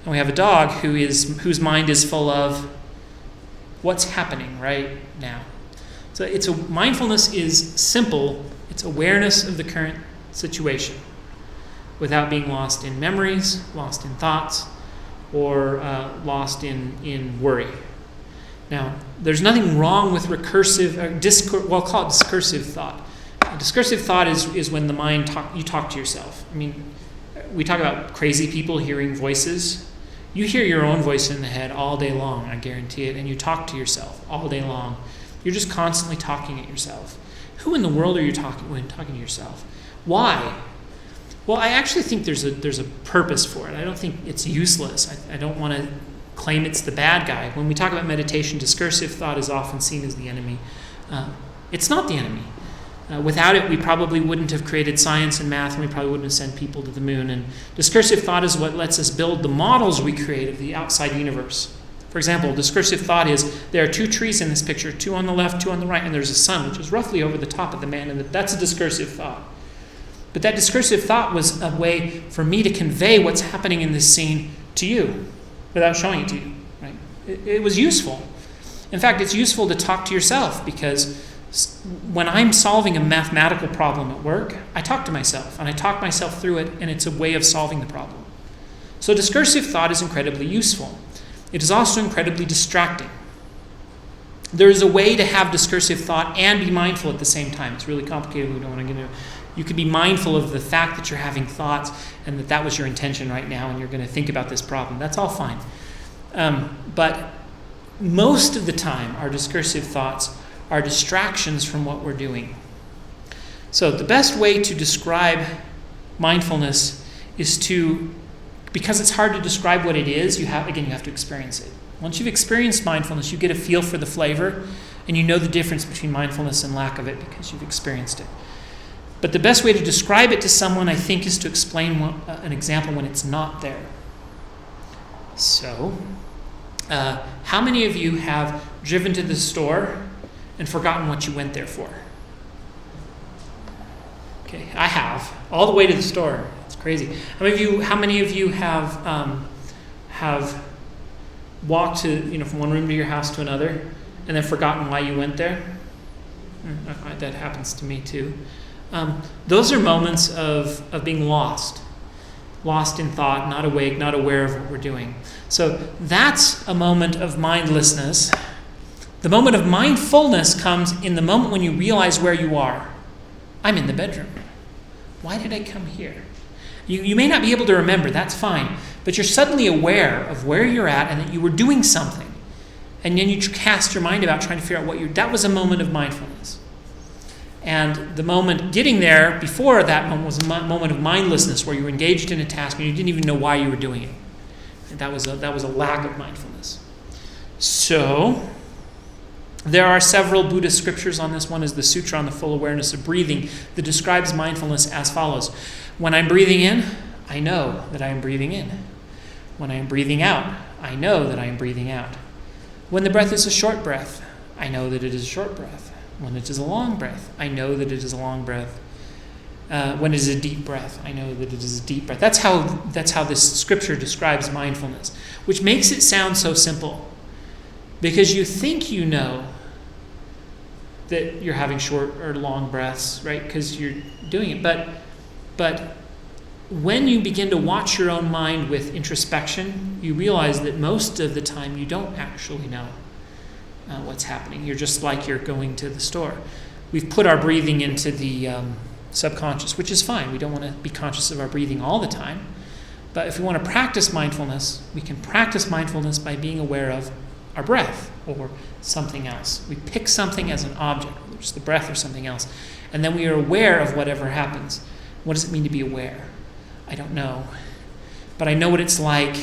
and we have a dog whose mind is full of what's happening right now. So mindfulness is simple. It's awareness of the current situation without being lost in memories, lost in thoughts, or lost in worry. Now, there's nothing wrong with recursive, we'll call it discursive thought. Discursive thought is when the mind you talk to yourself. I mean, we talk about crazy people hearing voices. You hear your own voice in the head all day long, I guarantee it, and you talk to yourself all day long. You're just constantly talking at yourself. Who in the world are you talking when talking to yourself? Why? Well, I actually think there's a purpose for it. I don't think it's useless. I don't want to claim it's the bad guy. When we talk about meditation, discursive thought is often seen as the enemy. It's not the enemy. Without it, we probably wouldn't have created science and math, and we probably wouldn't have sent people to the moon. And discursive thought is what lets us build the models we create of the outside universe. For example, discursive thought is there are two trees in this picture, two on the left, two on the right, and there's a sun, which is roughly over the top of the man, and that's a discursive thought. But that discursive thought was a way for me to convey what's happening in this scene to you without showing it to you. Right? It was useful. In fact, it's useful to talk to yourself, because when I'm solving a mathematical problem at work, I talk to myself, and I talk myself through it, and it's a way of solving the problem. So discursive thought is incredibly useful. It is also incredibly distracting. There is a way to have discursive thought and be mindful at the same time. It's really complicated. We don't want to get into it. You can be mindful of the fact that you're having thoughts and that was your intention right now, and you're going to think about this problem. That's all fine. But most of the time, our discursive thoughts are distractions from what we're doing. So the best way to describe mindfulness is because it's hard to describe what it is, you have to experience it. Once you've experienced mindfulness, you get a feel for the flavor, and you know the difference between mindfulness and lack of it because you've experienced it. But the best way to describe it to someone, I think, is to explain an example when it's not there. So, how many of you have driven to the store and forgotten what you went there for? Okay, I have. All the way to the store. It's crazy. How many of you have walked from one room to your house to another and then forgotten why you went there? That happens to me too. Those are moments of being lost in thought, not awake, not aware of what we're doing. So that's a moment of mindlessness. The moment of mindfulness comes in the moment when you realize where you are. I'm in the bedroom. Why did I come here? You may not be able to remember, that's fine, but you're suddenly aware of where you're at and that you were doing something. And then you cast your mind about trying to figure out that was a moment of mindfulness. And the moment getting there, before that moment, was a moment of mindlessness where you were engaged in a task and you didn't even know why you were doing it. And that was a lack of mindfulness. So, there are several Buddhist scriptures on this. One is the Sutra on the Full Awareness of Breathing that describes mindfulness as follows. When I'm breathing in, I know that I am breathing in. When I am breathing out, I know that I am breathing out. When the breath is a short breath, I know that it is a short breath. When it is a long breath, I know that it is a long breath. When it is a deep breath, I know that it is a deep breath. That's how this scripture describes mindfulness, which makes it sound so simple. Because you think you know that you're having short or long breaths, right? Because you're doing it. But when you begin to watch your own mind with introspection, you realize that most of the time you don't actually know what's happening. You're just like you're going to the store. We've put our breathing into the subconscious, which is fine. We don't want to be conscious of our breathing all the time. But if we want to practice mindfulness, we can practice mindfulness by being aware of our breath or something else. We pick something as an object, whether it's the breath or something else, and then we are aware of whatever happens. What does it mean to be aware? I don't know. But I know what it's like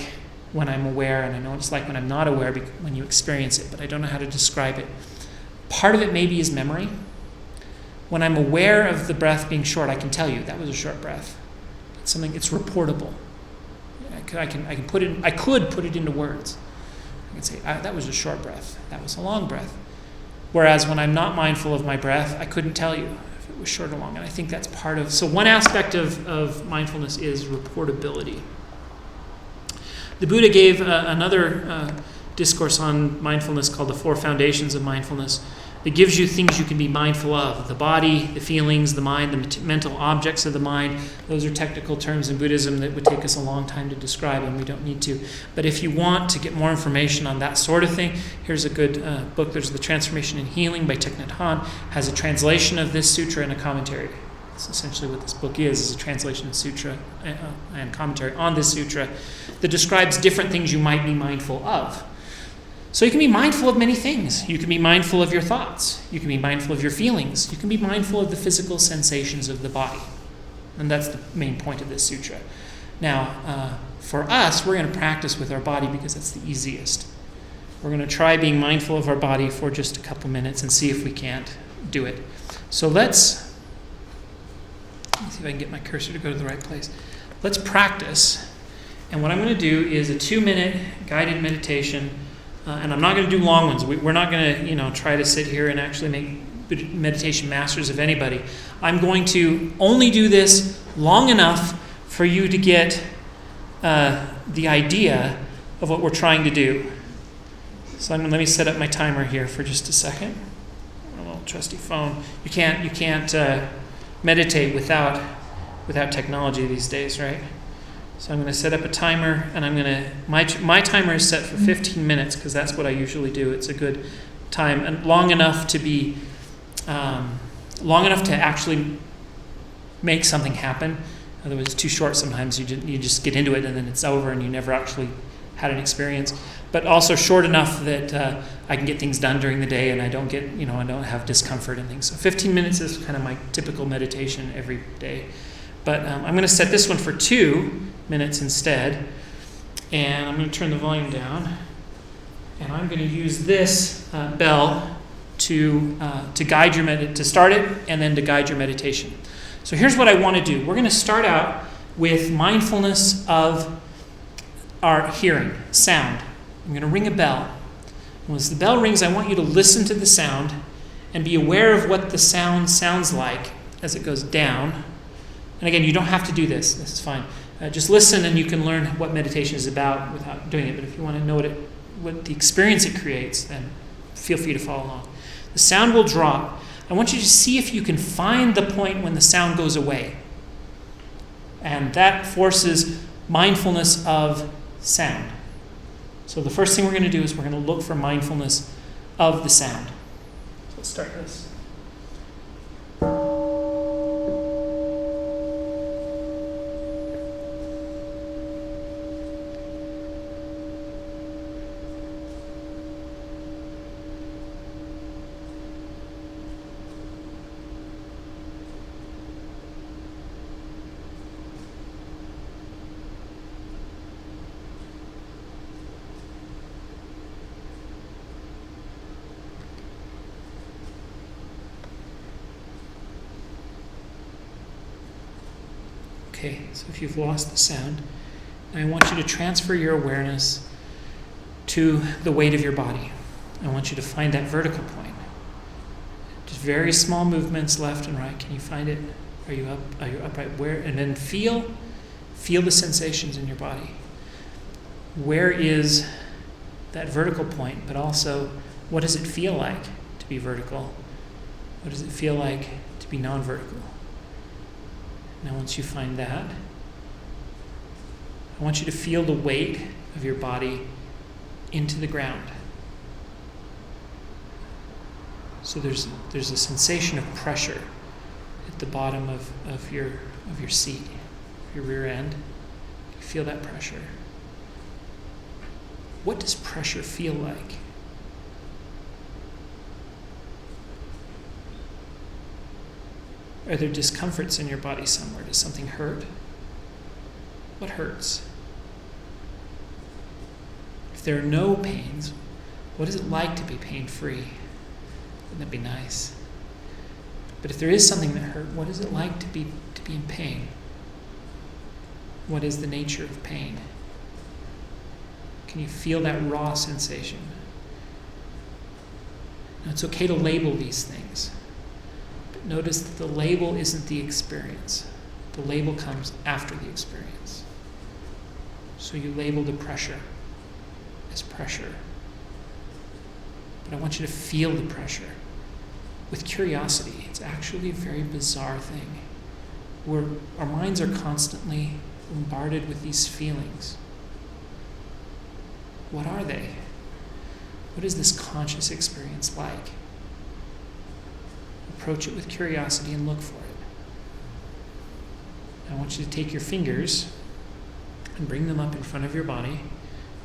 when I'm aware, and I know what it's like when I'm not aware when you experience it, but I don't know how to describe it. Part of it maybe is memory. When I'm aware of the breath being short, I can tell you that was a short breath. It's reportable. I could put it into words. I can say, that was a short breath. That was a long breath. Whereas when I'm not mindful of my breath, I couldn't tell you if it was short or long. And I think that's part of... So one aspect of mindfulness is reportability. The Buddha gave another discourse on mindfulness called The Four Foundations of Mindfulness. It gives you things you can be mindful of. The body, the feelings, the mind, the mental objects of the mind. Those are technical terms in Buddhism that would take us a long time to describe, and we don't need to. But if you want to get more information on that sort of thing, here's a good book. There's The Transformation in Healing by Thich Nhat Hanh. Has a translation of this sutra and a commentary. That's essentially what this book is a translation of sutra and commentary on this sutra that describes different things you might be mindful of. So you can be mindful of many things. You can be mindful of your thoughts. You can be mindful of your feelings. You can be mindful of the physical sensations of the body. And that's the main point of this sutra. Now, for us, we're going to practice with our body because that's the easiest. We're going to try being mindful of our body for just a couple minutes and see if we can't do it. So let's See if I can get my cursor to go to the right place. Let's practice. And what I'm going to do is a 2-minute guided meditation. And I'm not going to do long ones. We're not going to, try to sit here and actually make meditation masters of anybody. I'm going to only do this long enough for you to get the idea of what we're trying to do. So let me set up my timer here for just a second. A little trusty phone. You can't meditate without technology these days, right? So I'm going to set up a timer, and my timer is set for 15 minutes because that's what I usually do. It's a good time, and long enough to actually make something happen. Otherwise, it's too short. Sometimes you just get into it and then it's over, and you never actually had an experience. But also short enough that I can get things done during the day, and I don't have discomfort and things. So 15 minutes is kind of my typical meditation every day. But I'm going to set this one for 2 minutes instead, and I'm going to turn the volume down, and I'm going to use this bell to guide your to start it, and then to guide your meditation. So here's what I want to do. We're going to start out with mindfulness of our hearing, sound. I'm going to ring a bell. And as the bell rings, I want you to listen to the sound and be aware of what the sound sounds like as it goes down. And again, you don't have to do this. This is fine. Just listen, and you can learn what meditation is about without doing it. But if you want to know what the experience it creates, then feel free to follow along. The sound will drop. I want you to see if you can find the point when the sound goes away. And that forces mindfulness of sound. So the first thing we're going to do is we're going to look for mindfulness of the sound. So let's start this. Okay, so if you've lost the sound, I want you to transfer your awareness to the weight of your body. I want you to find that vertical point. Just very small movements left and right. Can you find it? Are you up? Are you upright? Where? And then feel the sensations in your body. Where is that vertical point? But also, what does it feel like to be vertical? What does it feel like to be non-vertical? Now, once you find that, I want you to feel the weight of your body into the ground. So there's a sensation of pressure at the bottom of your seat, your rear end. You feel that pressure. What does pressure feel like? Are there discomforts in your body somewhere? Does something hurt? What hurts? If there are no pains, what is it like to be pain-free? Wouldn't that be nice? But if there is something that hurt, what is it like to be in pain? What is the nature of pain? Can you feel that raw sensation? Now, it's okay to label these things. Notice that the label isn't the experience. The label comes after the experience. So you label the pressure as pressure. But I want you to feel the pressure with curiosity. It's actually a very bizarre thing. Our minds are constantly bombarded with these feelings. What are they? What is this conscious experience like? Approach it with curiosity and look for it. I want you to take your fingers and bring them up in front of your body.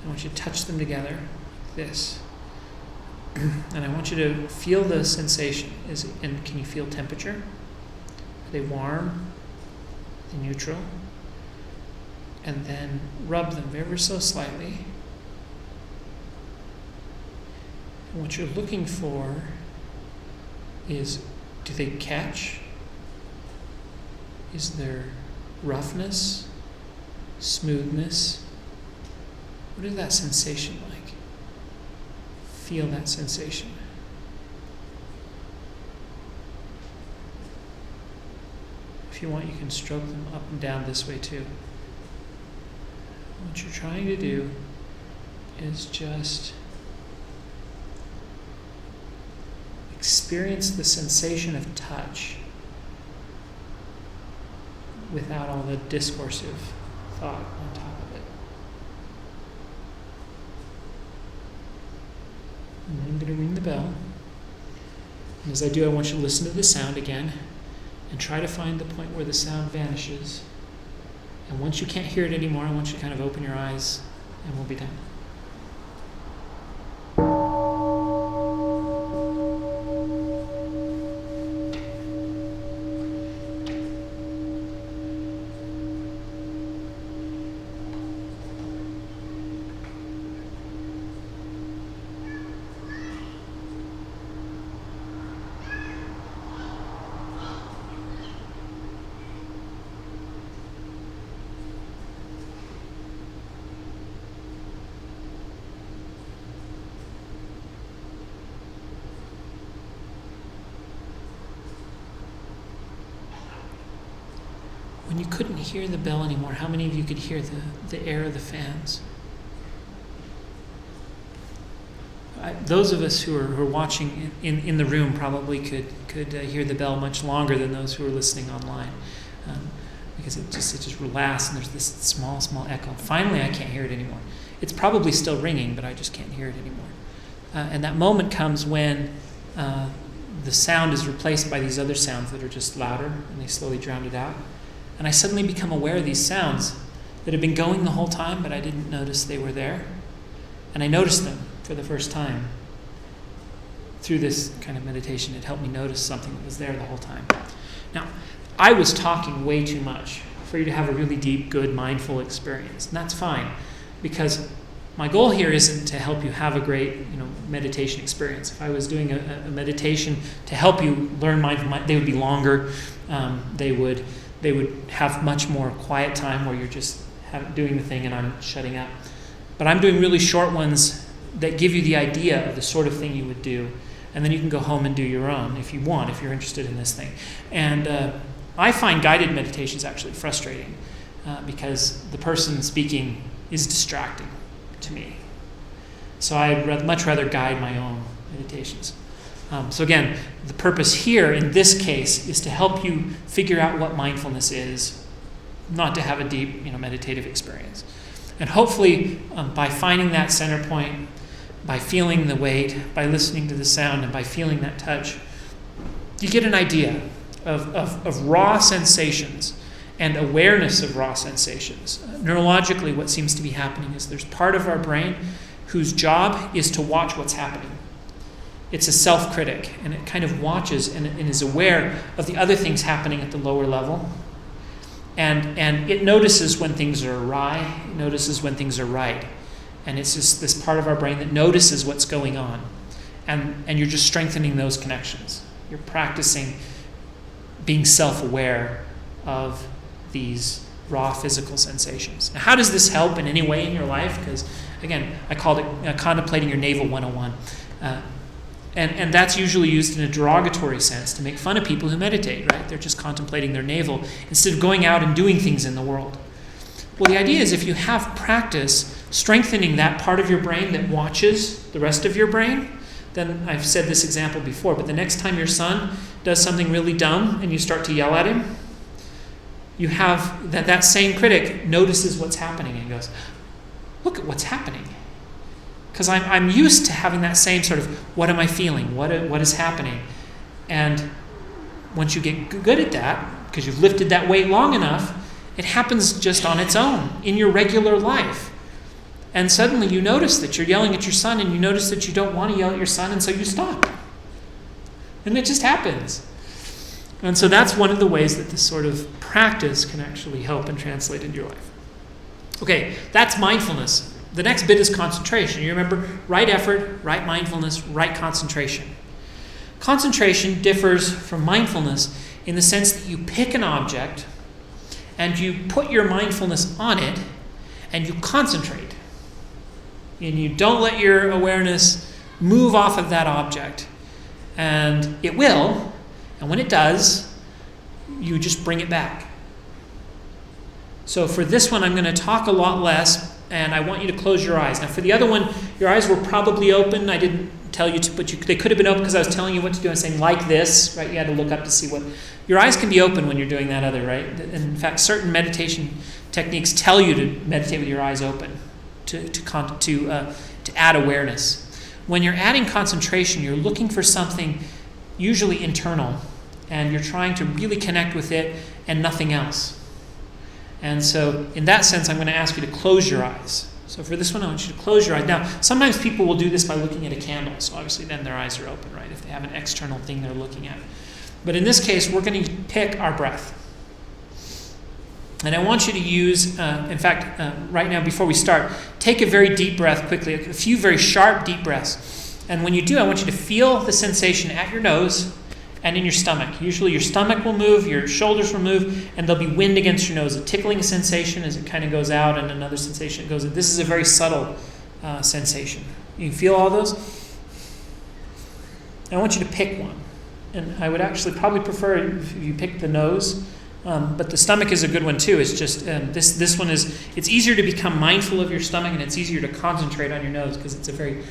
I want you to touch them together like this. And I want you to feel the sensation. And can you feel temperature? Are they warm? Are they neutral? And then rub them ever so slightly. And what you're looking for is, do they catch? Is there roughness, smoothness? What is that sensation like? Feel that sensation. If you want, you can stroke them up and down this way too. What you're trying to do is just experience the sensation of touch without all the discursive thought on top of it. And then I'm going to ring the bell. And as I do, I want you to listen to the sound again and try to find the point where the sound vanishes. And once you can't hear it anymore, I want you to kind of open your eyes and we'll be done. When you couldn't hear the bell anymore, how many of you could hear the air of the fans? Those of us who are watching in the room probably could hear the bell much longer than those who are listening online, because it just relaxed and there's this small echo. Finally, I can't hear it anymore. It's probably still ringing, but I just can't hear it anymore. And that moment comes when the sound is replaced by these other sounds that are just louder, and they slowly drown it out. And I suddenly become aware of these sounds that have been going the whole time, but I didn't notice they were there. And I noticed them for the first time. Through this kind of meditation, it helped me notice something that was there the whole time. Now, I was talking way too much for you to have a really deep, good, mindful experience. And that's fine, because my goal here isn't to help you have a great, meditation experience. If I was doing a meditation to help you learn mindfulness, they would be longer. They would have much more quiet time where you're just doing the thing and I'm shutting up. But I'm doing really short ones that give you the idea of the sort of thing you would do. And then you can go home and do your own if you want, if you're interested in this thing. And I find guided meditations actually frustrating because the person speaking is distracting to me. So I'd much rather guide my own meditations. So again, the purpose here in this case is to help you figure out what mindfulness is, not to have a deep, meditative experience. And hopefully, by finding that center point, by feeling the weight, by listening to the sound, and by feeling that touch, you get an idea of raw sensations and awareness of raw sensations. Neurologically, what seems to be happening is there's part of our brain whose job is to watch what's happening. It's a self-critic, and it kind of watches and is aware of the other things happening at the lower level. And it notices when things are awry, it notices when things are right. And it's just this part of our brain that notices what's going on. And you're just strengthening those connections. You're practicing being self-aware of these raw physical sensations. Now, how does this help in any way in your life? Because, again, I called it Contemplating Your Navel 101. And that's usually used in a derogatory sense to make fun of people who meditate, right? They're just contemplating their navel instead of going out and doing things in the world. Well, the idea is if you have practice strengthening that part of your brain that watches the rest of your brain, then I've said this example before, but the next time your son does something really dumb and you start to yell at him, you have that same critic notices what's happening and goes, look at what's happening. Because I'm used to having that same sort of, what am I feeling? What is happening? And once you get good at that, because you've lifted that weight long enough, it happens just on its own in your regular life. And suddenly you notice that you're yelling at your son, and you notice that you don't want to yell at your son, and so you stop. And it just happens. And so that's one of the ways that this sort of practice can actually help and translate into your life. Okay, that's mindfulness. The next bit is concentration. You remember, right effort, right mindfulness, right concentration. Concentration differs from mindfulness in the sense that you pick an object and you put your mindfulness on it, and you concentrate. And you don't let your awareness move off of that object. And it will, and when it does, you just bring it back. So for this one, I'm going to talk a lot less, and I want you to close your eyes. Now for the other one, your eyes were probably open. I didn't tell you to, but they could have been open because I was telling you what to do and saying like this, right? You had to look up to see what. Your eyes can be open when you're doing that other, right? In fact, certain meditation techniques tell you to meditate with your eyes open to add awareness. When you're adding concentration, you're looking for something usually internal, and you're trying to really connect with it and nothing else. And so in that sense, I'm going to ask you to close your eyes. So for this one, I want you to close your eyes. Now, sometimes people will do this by looking at a candle. So obviously then their eyes are open, right? If they have an external thing they're looking at. But in this case, we're going to pick our breath. And I want you to use, right now before we start, take a very deep breath quickly, a few very sharp deep breaths. And when you do, I want you to feel the sensation at your nose and in your stomach. Usually your stomach will move, your shoulders will move, and there'll be wind against your nose, a tickling sensation as it kind of goes out, and another sensation goes in. This is a very subtle sensation. You can feel all those? I want you to pick one. And I would actually probably prefer if you pick the nose, but the stomach is a good one too. It's just, this one is, it's easier to become mindful of your stomach, and it's easier to concentrate on your nose because it's a very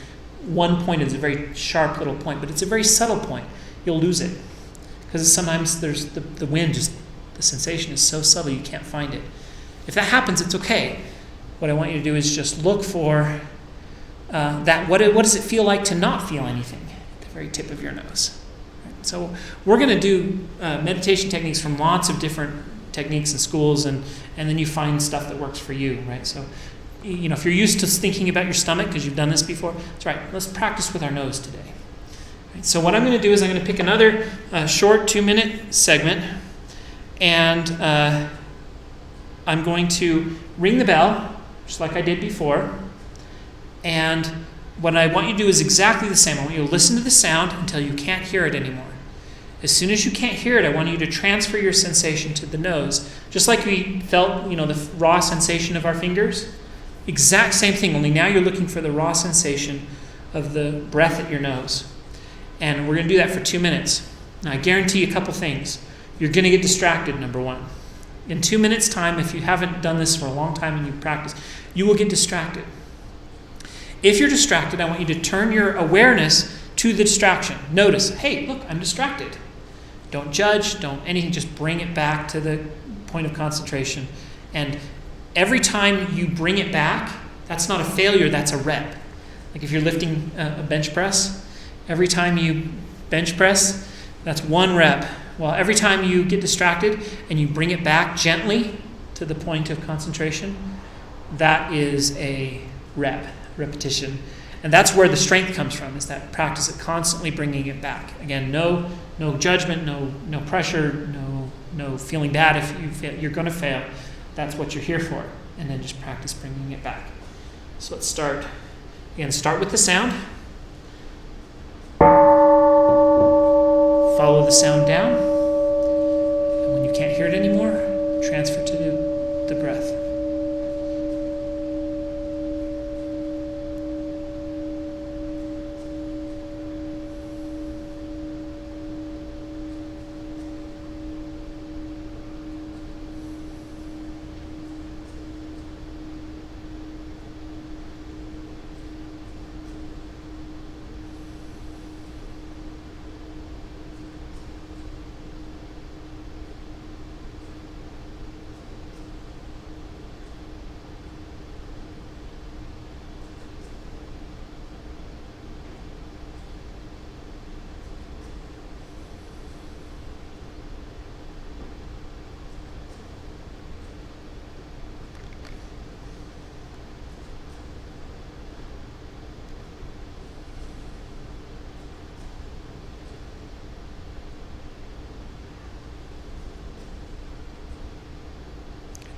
sharp little point, but it's a very subtle point. You'll lose it because sometimes there's the wind, just the sensation is so subtle you can't find it. If that happens, it's okay. What I want you to do is just look for that. What does it feel like to not feel anything at the very tip of your nose? Right? So we're going to do meditation techniques from lots of different techniques and schools, and then you find stuff that works for you, right? So if you're used to thinking about your stomach because you've done this before, that's right. Let's practice with our nose today. So what I'm going to do is I'm going to pick another short 2-minute segment, and I'm going to ring the bell, just like I did before. And what I want you to do is exactly the same. I want you to listen to the sound until you can't hear it anymore. As soon as you can't hear it, I want you to transfer your sensation to the nose. Just like we felt, the raw sensation of our fingers. Exact same thing, only now you're looking for the raw sensation of the breath at your nose. And we're going to do that for 2 minutes. Now, I guarantee you a couple things. You're going to get distracted, number one. In 2 minutes' time, if you haven't done this for a long time and you practice, you will get distracted. If you're distracted, I want you to turn your awareness to the distraction. Notice, hey, look, I'm distracted. Don't judge, don't anything, just bring it back to the point of concentration. And every time you bring it back, that's not a failure, that's a rep. Like if you're lifting a bench press, every time you bench press, that's one rep. Well, every time you get distracted and you bring it back gently to the point of concentration, that is a repetition. And that's where the strength comes from, is that practice of constantly bringing it back. Again, no judgment, no pressure, no feeling bad if you fail. You're going to fail. That's what you're here for. And then just practice bringing it back. So let's start. Again, start with the sound. Follow the sound down. And when you can't hear it anymore, transfer to the breath.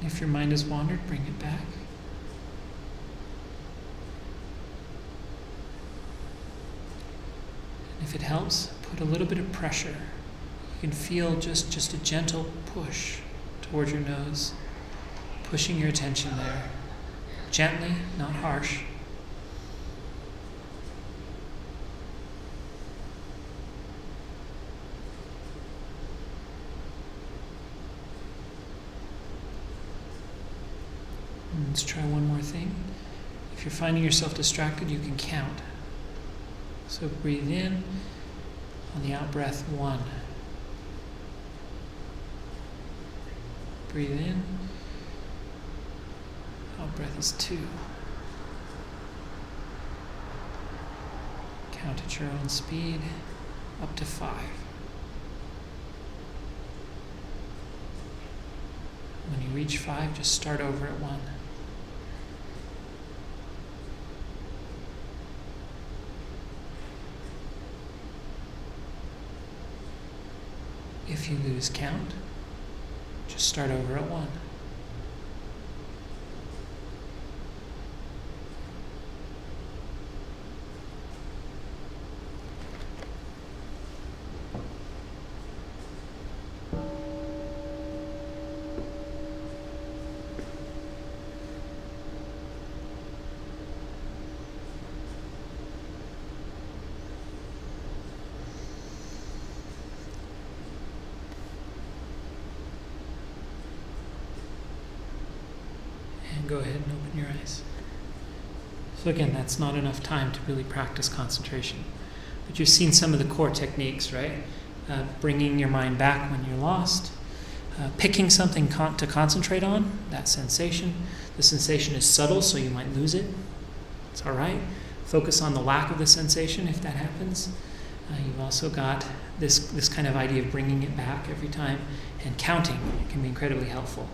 If your mind has wandered, bring it back. And if it helps, put a little bit of pressure. You can feel just a gentle push towards your nose, pushing your attention there. Gently, not harsh. And let's try one more thing. If you're finding yourself distracted, you can count. So breathe in. On the out breath, 1. Breathe in. Out breath is 2. Count at your own speed, up to 5. When you reach 5, just start over at 1. If you lose count, just start over at 1. Go ahead and open your eyes. So again, that's not enough time to really practice concentration. But you've seen some of the core techniques, right? Bringing your mind back when you're lost. Picking something to concentrate on, that sensation. The sensation is subtle, so you might lose it. It's all right. Focus on the lack of the sensation if that happens. You've also got this kind of idea of bringing it back every time. And counting can be incredibly helpful.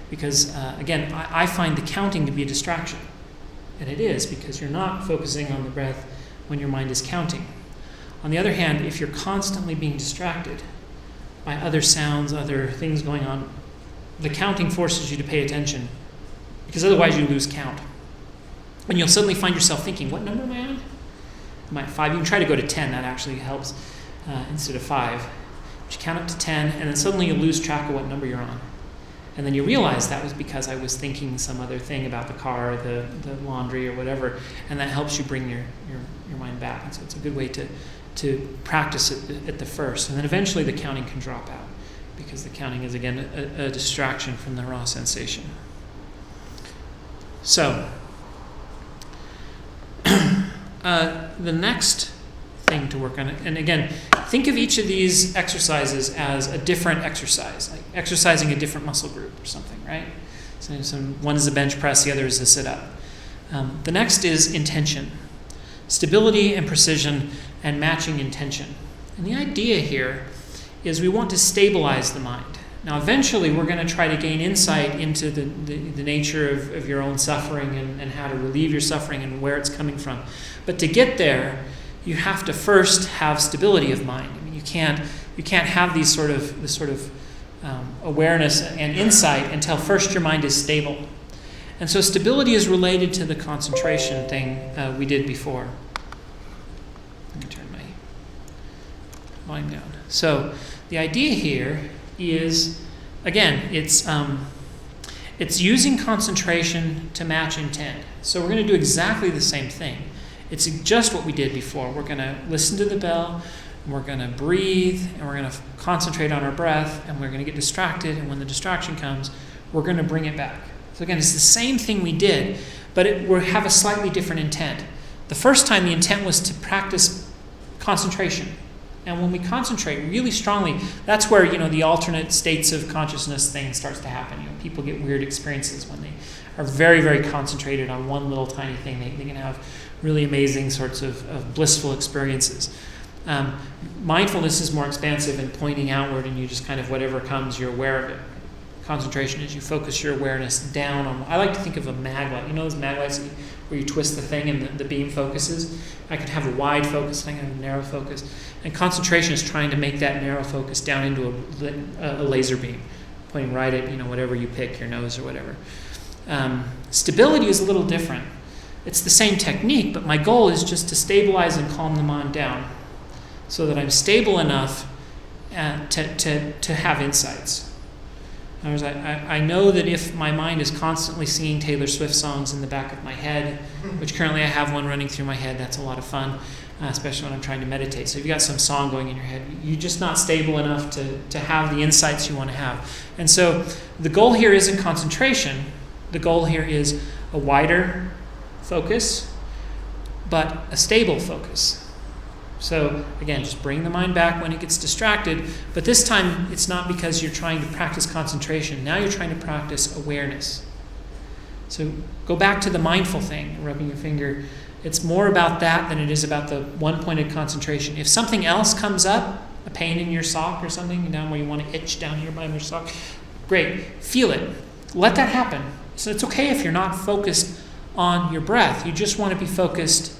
Because, again, I find the counting to be a distraction. And it is, because you're not focusing on the breath when your mind is counting. On the other hand, if you're constantly being distracted by other sounds, other things going on, the counting forces you to pay attention, because otherwise you lose count. And you'll suddenly find yourself thinking, what number am I on? Am I at 5? You can try to go to 10. That actually helps instead of 5. But you count up to 10, and then suddenly you lose track of what number you're on. And then you realize that was because I was thinking some other thing about the car, the laundry, or whatever, and that helps you bring your mind back. And so it's a good way to practice it at the first. And then eventually the counting can drop out, because the counting is, again, a distraction from the raw sensation. So, the next thing to work on, and again, think of each of these exercises as a different exercise, like exercising a different muscle group or something, right? So one is a bench press, the other is a sit-up. The next is intention. Stability and precision and matching intention. And the idea here is we want to stabilize the mind. Now, eventually, we're going to try to gain insight into the nature of your own suffering and how to relieve your suffering and where it's coming from. But to get there, you have to first have stability of mind. I mean, you can't have this sort of awareness and insight until first your mind is stable. And so stability is related to the concentration thing we did before. Let me turn my volume down. So the idea here is, again, it's using concentration to match intent. So we're going to do exactly the same thing. It's just what we did before. We're going to listen to the bell, and we're going to breathe, and we're going to concentrate on our breath, and we're going to get distracted, and when the distraction comes, we're going to bring it back. So again, it's the same thing we did, but we have a slightly different intent. The first time the intent was to practice concentration. And when we concentrate really strongly, that's where, the alternate states of consciousness thing starts to happen. People get weird experiences when they are very, very concentrated on one little tiny thing. They can have really amazing sorts of blissful experiences. Mindfulness is more expansive and pointing outward, and you just kind of, whatever comes, you're aware of it. Concentration is you focus your awareness down on, I like to think of a mag light. You know those mag lights where you twist the thing and the beam focuses? I could have a wide focus, I can have a narrow focus. And concentration is trying to make that narrow focus down into a laser beam, pointing right at, whatever you pick, your nose or whatever. Stability is a little different. It's the same technique, but my goal is just to stabilize and calm the mind down so that I'm stable enough to have insights. In other words, I know that if my mind is constantly singing Taylor Swift songs in the back of my head, which currently I have one running through my head, that's a lot of fun, especially when I'm trying to meditate. So if you've got some song going in your head, you're just not stable enough to have the insights you want to have. And so the goal here isn't concentration. The goal here is a wider focus, but a stable focus. So again, just bring the mind back when it gets distracted, but this time it's not because you're trying to practice concentration. Now you're trying to practice awareness. So go back to the mindful thing, rubbing your finger. It's more about that than it is about the one-pointed concentration. If something else comes up, a pain in your sock or something, down where you want to itch down here by your sock, great, feel it. Let that happen. So it's okay if you're not focused on your breath. You just want to be focused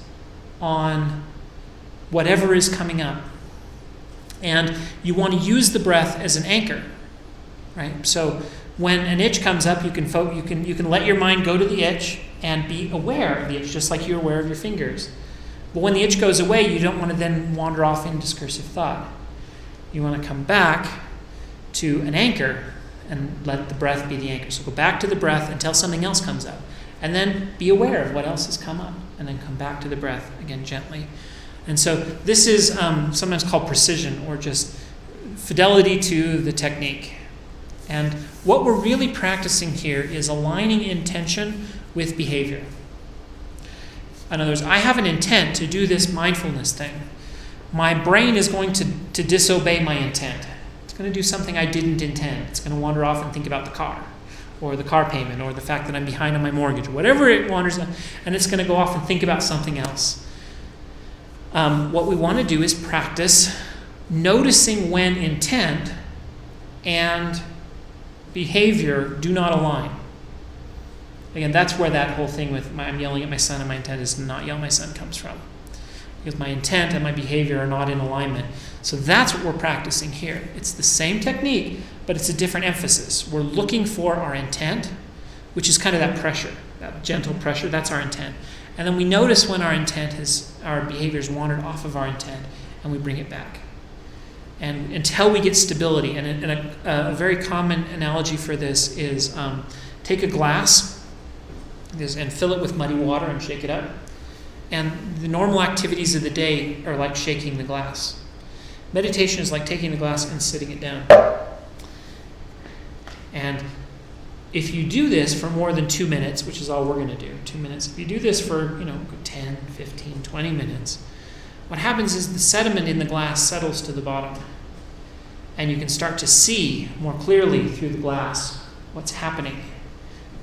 on whatever is coming up. And you want to use the breath as an anchor, right? So when an itch comes up, you can let your mind go to the itch and be aware of the itch, just like you're aware of your fingers. But when the itch goes away, you don't want to then wander off in discursive thought. You want to come back to an anchor and let the breath be the anchor. So go back to the breath until something else comes up. And then be aware of what else has come up. And then come back to the breath, again, gently. And so this is sometimes called precision, or just fidelity to the technique. And what we're really practicing here is aligning intention with behavior. In other words, I have an intent to do this mindfulness thing. My brain is going to disobey my intent. It's going to do something I didn't intend. It's going to wander off and think about the car, or the car payment, or the fact that I'm behind on my mortgage, or whatever it wanders on, and it's going to go off and think about something else. What we want to do is practice noticing when intent and behavior do not align. Again, that's where that whole thing with I'm yelling at my son and my intent is to not yell at my son comes from. Because my intent and my behavior are not in alignment. So that's what we're practicing here. It's the same technique, but it's a different emphasis. We're looking for our intent, which is kind of that pressure, that gentle pressure. That's our intent. And then we notice when our behavior has wandered off of our intent, and we bring it back. And until we get stability, and a very common analogy for this is take a glass and fill it with muddy water and shake it up. And the normal activities of the day are like shaking the glass. Meditation is like taking the glass and sitting it down. And if you do this for more than 2 minutes, which is all we're going to do, 2 minutes, if you do this for 10, 15, 20 minutes, what happens is the sediment in the glass settles to the bottom. And you can start to see more clearly through the glass what's happening,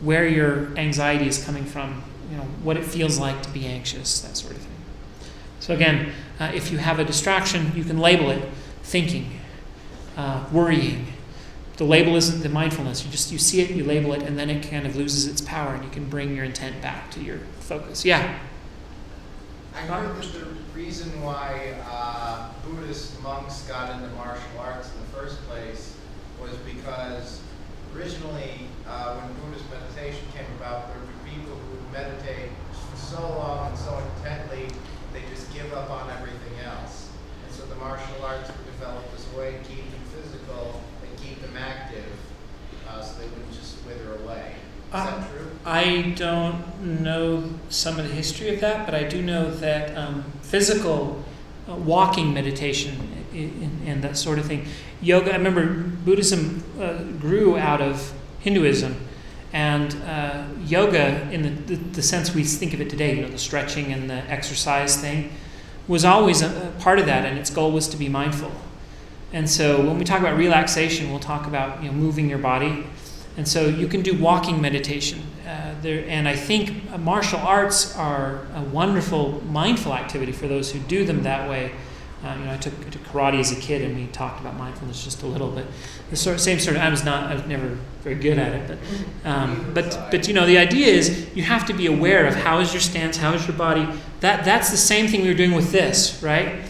where your anxiety is coming from, what it feels like to be anxious, that sort of thing. So again, if you have a distraction, you can label it thinking, worrying. The label isn't the mindfulness. You see it, you label it, and then it kind of loses its power, and you can bring your intent back to your focus. Yeah? I heard that the reason why Buddhist monks got into martial arts in the first place was because originally, when Buddhist meditation came about, there were people who would meditate so long and so intently, they just give up on everything else. And so the martial arts were developed as a way to keep them physical and keep them active, so they wouldn't just wither away. Is that true? I don't know some of the history of that, but I do know that physical walking meditation and that sort of thing. Yoga, I remember Buddhism grew out of Hinduism, and yoga, in the sense we think of it today, the stretching and the exercise thing, was always a part of that, and its goal was to be mindful. And so when we talk about relaxation, we'll talk about moving your body. And so you can do walking meditation. And I think martial arts are a wonderful mindful activity for those who do them that way. I took karate as a kid, and we talked about mindfulness just a little bit. Same sort of. I was never very good at it, but the idea is you have to be aware of how is your stance, how is your body. That's the same thing we were doing with this, right?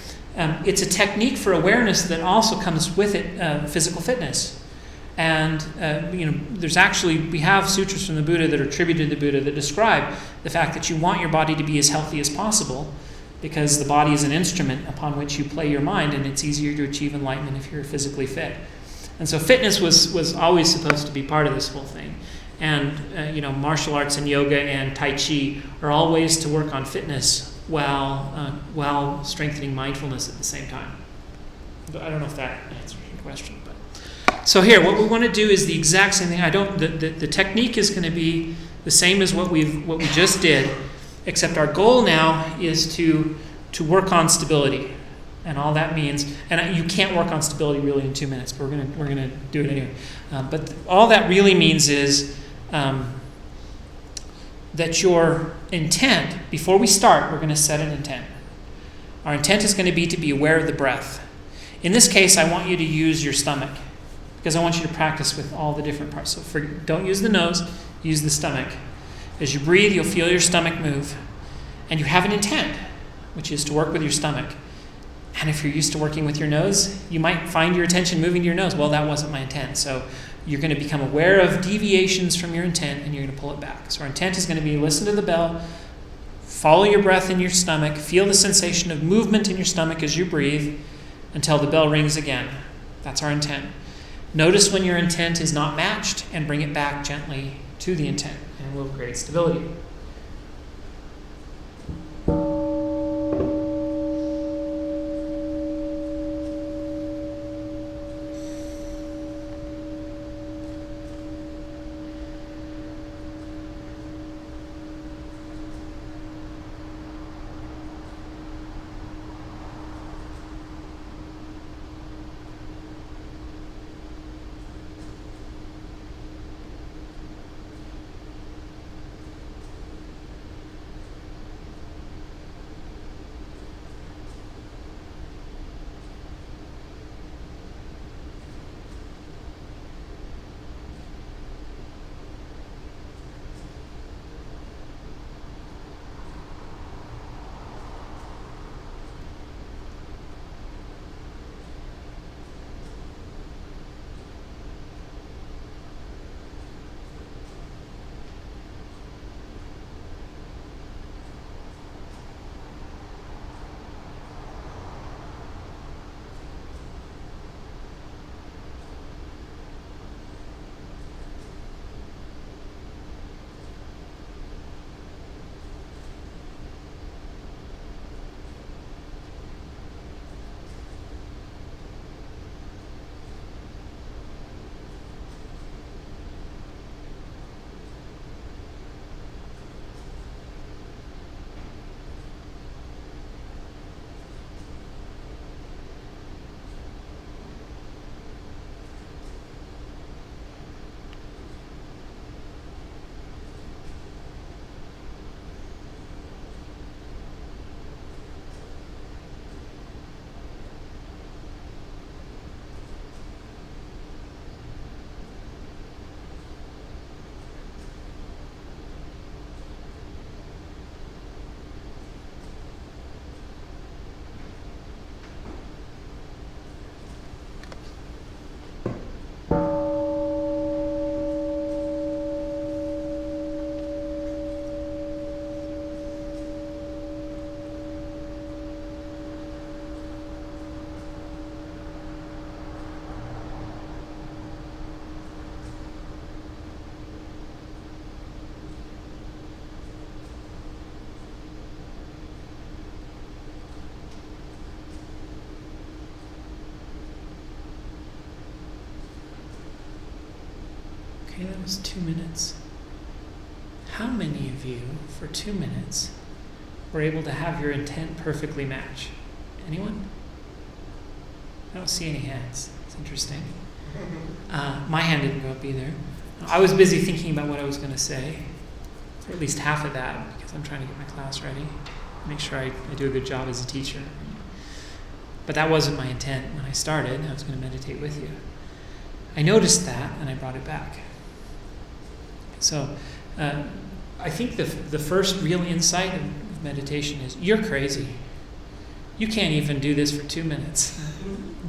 It's a technique for awareness that also comes with it physical fitness. And we have sutras from the Buddha that are attributed to the Buddha that describe the fact that you want your body to be as healthy as possible, because the body is an instrument upon which you play your mind, and it's easier to achieve enlightenment if you're physically fit. And so fitness was always supposed to be part of this whole thing. And martial arts and yoga and Tai Chi are all ways to work on fitness while strengthening mindfulness at the same time. But I don't know if that answers your question. But so here, what we want to do is the exact same thing. The technique is going to be the same as what we just did, except our goal now is to work on stability. And all that means, and you can't work on stability really in 2 minutes, but we're gonna do it anyway. But all that really means is that your intent, before we start, we're going to set an intent. Our intent is going to be aware of the breath. In this case, I want you to use your stomach, because I want you to practice with all the different parts. So don't use the nose, use the stomach. As you breathe, you'll feel your stomach move, and you have an intent, which is to work with your stomach. And if you're used to working with your nose, you might find your attention moving to your nose. Well, that wasn't my intent. So you're going to become aware of deviations from your intent, and you're going to pull it back. So our intent is going to be listen to the bell, follow your breath in your stomach, feel the sensation of movement in your stomach as you breathe until the bell rings again. That's our intent. Notice when your intent is not matched and bring it back gently to the intent, and we'll create stability. Okay, that was 2 minutes. How many of you, for 2 minutes, were able to have your intent perfectly match? Anyone? I don't see any hands. It's interesting. My hand didn't go up either. I was busy thinking about what I was going to say, for at least half of that, because I'm trying to get my class ready, make sure I do a good job as a teacher. But that wasn't my intent when I started. I was going to meditate with you. I noticed that, and I brought it back. So I think the first real insight of meditation is, you're crazy. You can't even do this for 2 minutes.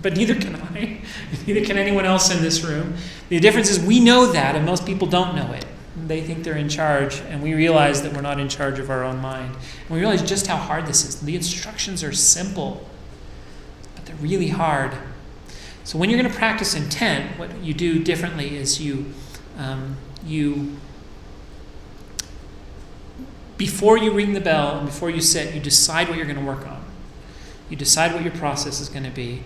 But neither can I. Neither can anyone else in this room. The difference is we know that, and most people don't know it. They think they're in charge, and we realize that we're not in charge of our own mind. And we realize just how hard this is. The instructions are simple, but they're really hard. So when you're going to practice intent, what you do differently is you before you ring the bell and before you sit, you decide what you're going to work on. You decide what your process is going to be,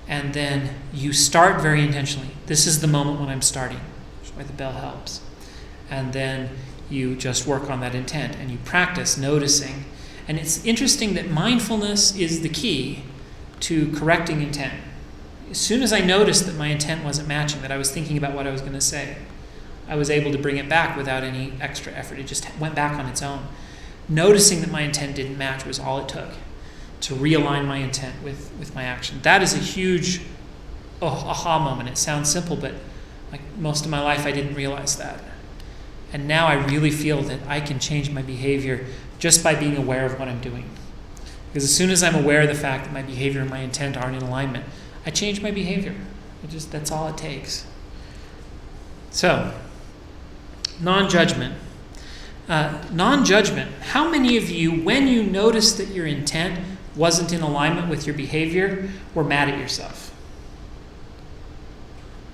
and then you start very intentionally. This is the moment when I'm starting. That's why the bell helps. And then you just work on that intent, and you practice noticing. And it's interesting that mindfulness is the key to correcting intent. As soon as I noticed that my intent wasn't matching, that I was thinking about what I was going to say, I was able to bring it back without any extra effort. It just went back on its own. Noticing that my intent didn't match was all it took to realign my intent with my action. That is a huge aha moment. It sounds simple, but like most of my life I didn't realize that. And now I really feel that I can change my behavior just by being aware of what I'm doing. Because as soon as I'm aware of the fact that my behavior and my intent aren't in alignment, I change my behavior. That's all it takes. So, non-judgment. Non-judgment. How many of you, when you noticed that your intent wasn't in alignment with your behavior, were mad at yourself?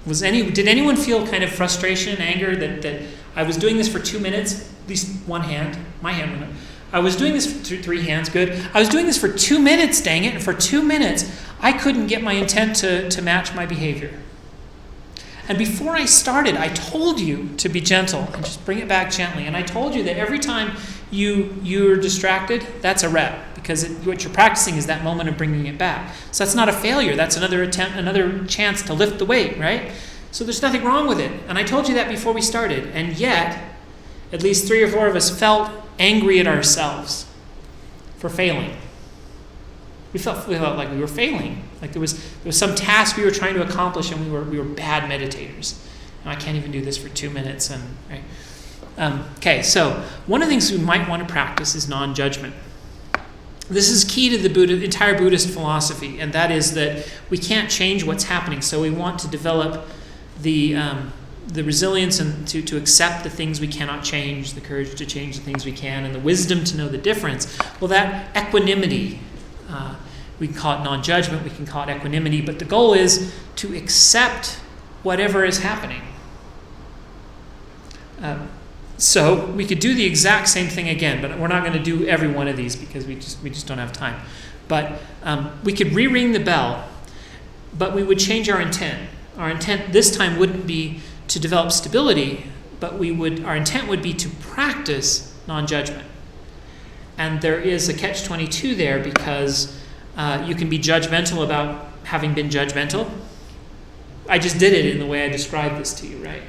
Did anyone feel kind of frustration and anger that I was doing this for 2 minutes? At least one hand. My hand went up. I was doing this for 3 hands. Good. I was doing this for 2 minutes, dang it. And for 2 minutes, I couldn't get my intent to match my behavior. And before I started, I told you to be gentle and just bring it back gently. And I told you that every time you're distracted, that's a rep. Because what you're practicing is that moment of bringing it back. So that's not a failure. That's another attempt, another chance to lift the weight, right? So there's nothing wrong with it. And I told you that before we started. And yet, at least 3 or 4 of us felt angry at ourselves for failing. We felt like we were failing. Like there was some task we were trying to accomplish, and we were bad meditators. And I can't even do this for 2 minutes. And right? Okay, so one of the things we might want to practice is non-judgment. This is key to the entire Buddhist philosophy, and that is that we can't change what's happening. So we want to develop the resilience and to accept the things we cannot change, the courage to change the things we can, and the wisdom to know the difference. Well, that equanimity, we can call it non-judgment, we can call it equanimity, but the goal is to accept whatever is happening. So we could do the exact same thing again, but we're not going to do every one of these because we just don't have time. But we could re-ring the bell, but we would change our intent. Our intent this time wouldn't be to develop stability, but our intent would be to practice non-judgment. And there is a catch-22 there because you can be judgmental about having been judgmental. I just did it in the way I described this to you, right?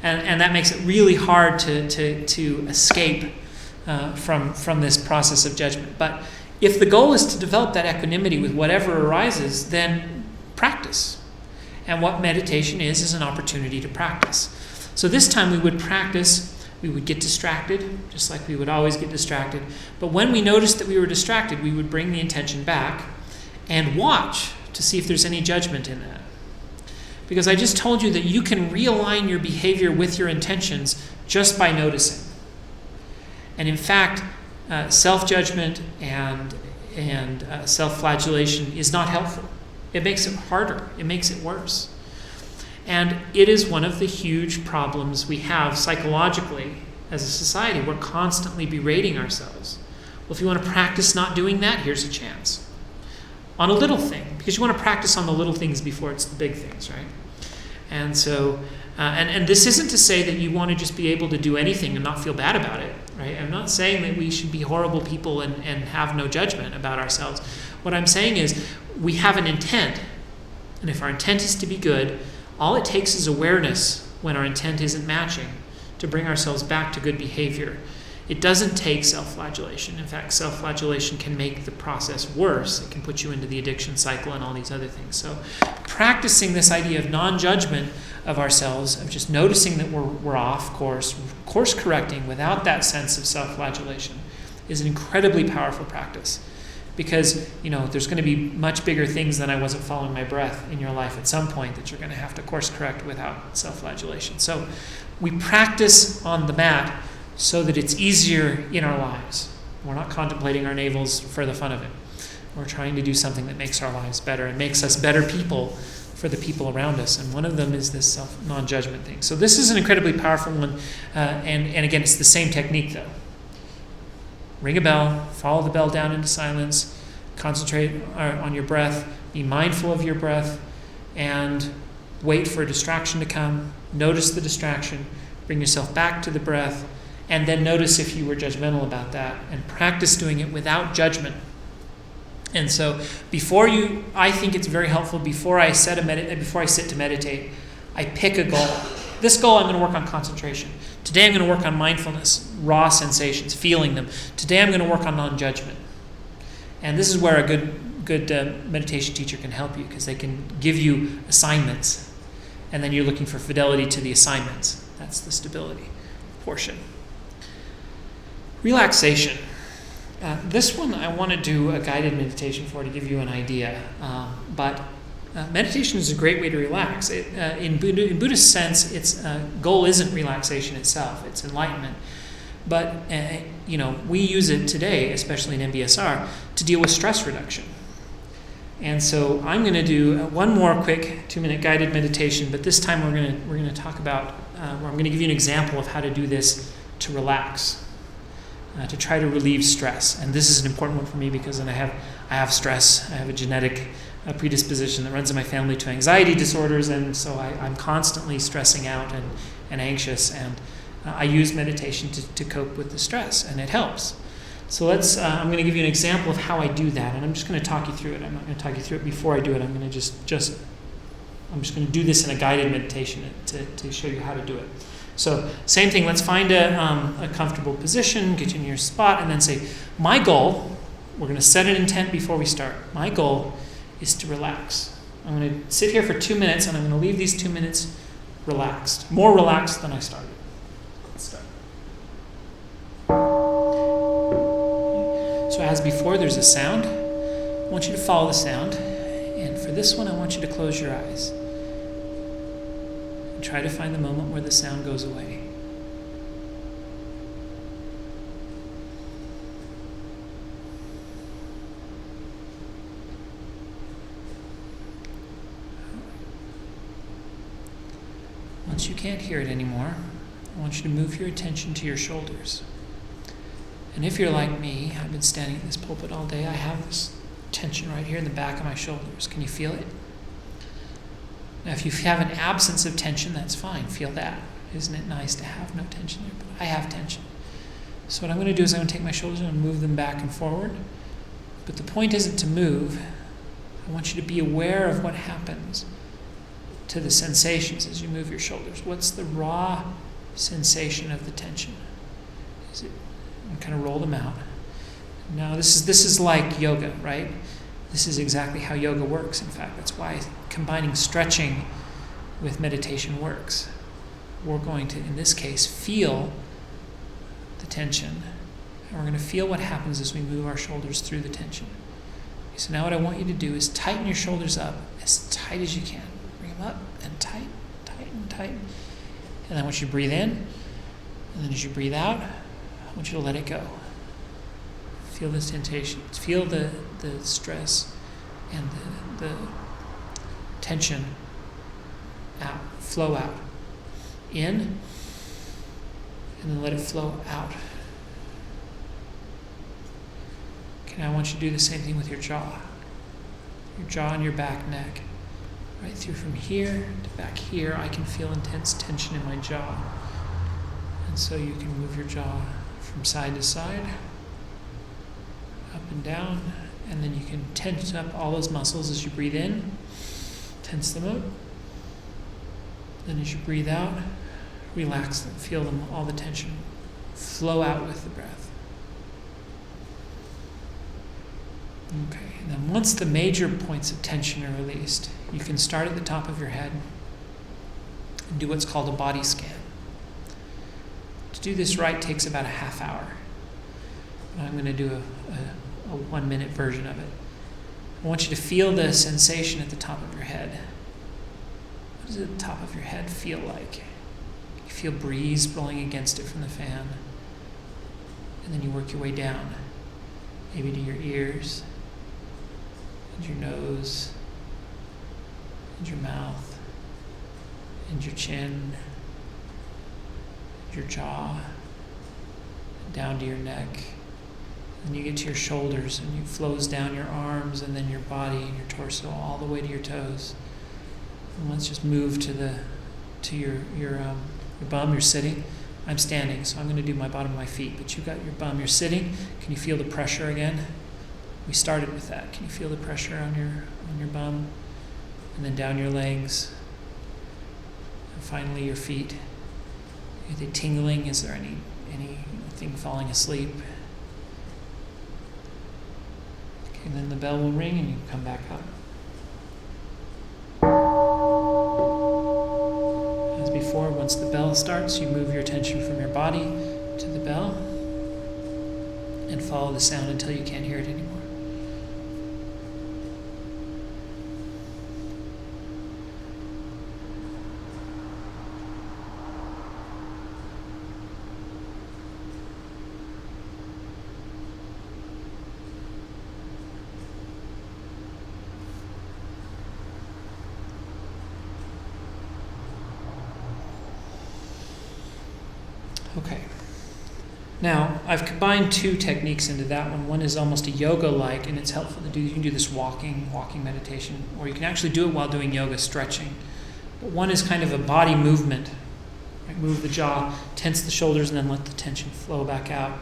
And that makes it really hard to escape from this process of judgment. But if the goal is to develop that equanimity with whatever arises, then practice. And what meditation is an opportunity to practice. So this time we would practice, we would get distracted, just like we would always get distracted. But when we noticed that we were distracted, we would bring the intention back and watch to see if there's any judgment in that. Because I just told you that you can realign your behavior with your intentions just by noticing. And in fact, self-judgment and self-flagellation is not helpful. It makes it harder. It makes it worse. And it is one of the huge problems we have psychologically as a society. We're constantly berating ourselves. Well, if you want to practice not doing that, here's a chance. On a little thing, because you want to practice on the little things before it's the big things, right? And so, and this isn't to say that you want to just be able to do anything and not feel bad about it, right? I'm not saying that we should be horrible people and have no judgment about ourselves. What I'm saying is we have an intent, and if our intent is to be good, all it takes is awareness when our intent isn't matching to bring ourselves back to good behavior. It doesn't take self-flagellation. In fact, self-flagellation can make the process worse. It can put you into the addiction cycle and all these other things. So practicing this idea of non-judgment of ourselves, of just noticing that we're off course, course correcting without that sense of self-flagellation, is an incredibly powerful practice. Because, there's going to be much bigger things than I wasn't following my breath in your life at some point that you're going to have to course correct without self-flagellation. So we practice on the mat so that it's easier in our lives. We're not contemplating our navels for the fun of it. We're trying to do something that makes our lives better and makes us better people for the people around us. And one of them is this non-judgment thing. So this is an incredibly powerful one. And again, it's the same technique, though. Ring a bell, follow the bell down into silence, concentrate on your breath, be mindful of your breath, and wait for a distraction to come. Notice the distraction, bring yourself back to the breath, and then notice if you were judgmental about that, and practice doing it without judgment. And so I think it's very helpful before I sit to meditate, I pick a goal. This goal, I'm going to work on concentration. Today I'm going to work on mindfulness, raw sensations, feeling them. Today I'm going to work on non-judgment. And this is where a good meditation teacher can help you, because they can give you assignments, and then you're looking for fidelity to the assignments. That's the stability portion. Relaxation. This one I want to do a guided meditation for to give you an idea. But meditation is a great way to relax. In Buddhist sense, its goal isn't relaxation itself; it's enlightenment. But we use it today, especially in MBSR, to deal with stress reduction. And so I'm going to do one more quick 2-minute guided meditation. But this time we're going to talk about, where I'm going to give you an example of how to do this to relax. To try to relieve stress. And this is an important one for me because I have stress. I have a genetic predisposition that runs in my family to anxiety disorders, and so I'm constantly stressing out and anxious, and I use meditation to cope with the stress, and it helps. So I'm going to give you an example of how I do that, and I'm just going to talk you through it. I'm not going to talk you through it before I do it. I'm going to I'm just going to do this in a guided meditation to show you how to do it. So same thing, let's find a comfortable position, get you in your spot, and then say, my goal, we're going to set an intent before we start. My goal is to relax. I'm going to sit here for 2 minutes, and I'm going to leave these 2 minutes relaxed, more relaxed than I started. Let's start. So as before, there's a sound. I want you to follow the sound. And for this one, I want you to close your eyes. Try to find the moment where the sound goes away. Once you can't hear it anymore, I want you to move your attention to your shoulders. And if you're like me, I've been standing at this pulpit all day, I have this tension right here in the back of my shoulders. Can you feel it? Now, if you have an absence of tension, that's fine. Feel that. Isn't it nice to have no tension there? But I have tension. So what I'm going to do is I'm going to take my shoulders and move them back and forward. But the point isn't to move. I want you to be aware of what happens to the sensations as you move your shoulders. What's the raw sensation of the tension? Is it? And kind of roll them out. Now, this is like yoga, right? This is exactly how yoga works, in fact. That's why combining stretching with meditation works. We're going to, in this case, feel the tension. And we're going to feel what happens as we move our shoulders through the tension. So now what I want you to do is tighten your shoulders up as tight as you can. Bring them up and tighten, tighten, tighten. And I want you to breathe in. And then as you breathe out, I want you to let it go. Feel the tension, feel the stress and the tension out, flow out. In, and then let it flow out. Okay, now I want you to do the same thing with your jaw. Your jaw and your back neck. Right through from here to back here, I can feel intense tension in my jaw. And so you can move your jaw from side to side, up and down, and then you can tense up all those muscles as you breathe in, tense them up. Then as you breathe out, relax them, feel them, all the tension flow out with the breath. Okay, and then once the major points of tension are released, you can start at the top of your head and do what's called a body scan. To do this right takes about a half hour. I'm going to do a 1-minute version of it. I want you to feel the sensation at the top of your head. What does the top of your head feel like? You feel breeze blowing against it from the fan. And then you work your way down, maybe to your ears, and your nose, and your mouth, and your chin, your jaw, down to your neck. And you get to your shoulders, and it flows down your arms, and then your body and your torso, all the way to your toes. And let's just move to your bum. You're sitting. I'm standing, so I'm going to do my bottom of my feet. But you got your bum. You're sitting. Can you feel the pressure again? We started with that. Can you feel the pressure on your bum, and then down your legs, and finally your feet? Are they tingling? Is there anything falling asleep? Okay, and then the bell will ring, and you come back up. As before, once the bell starts, you move your attention from your body to the bell and follow the sound until you can't hear it anymore. Okay. Now, I've combined two techniques into that one. One is almost a yoga-like, and it's helpful to do. You can do this walking meditation, or you can actually do it while doing yoga, stretching. But one is kind of a body movement. Right? Move the jaw, tense the shoulders, and then let the tension flow back out.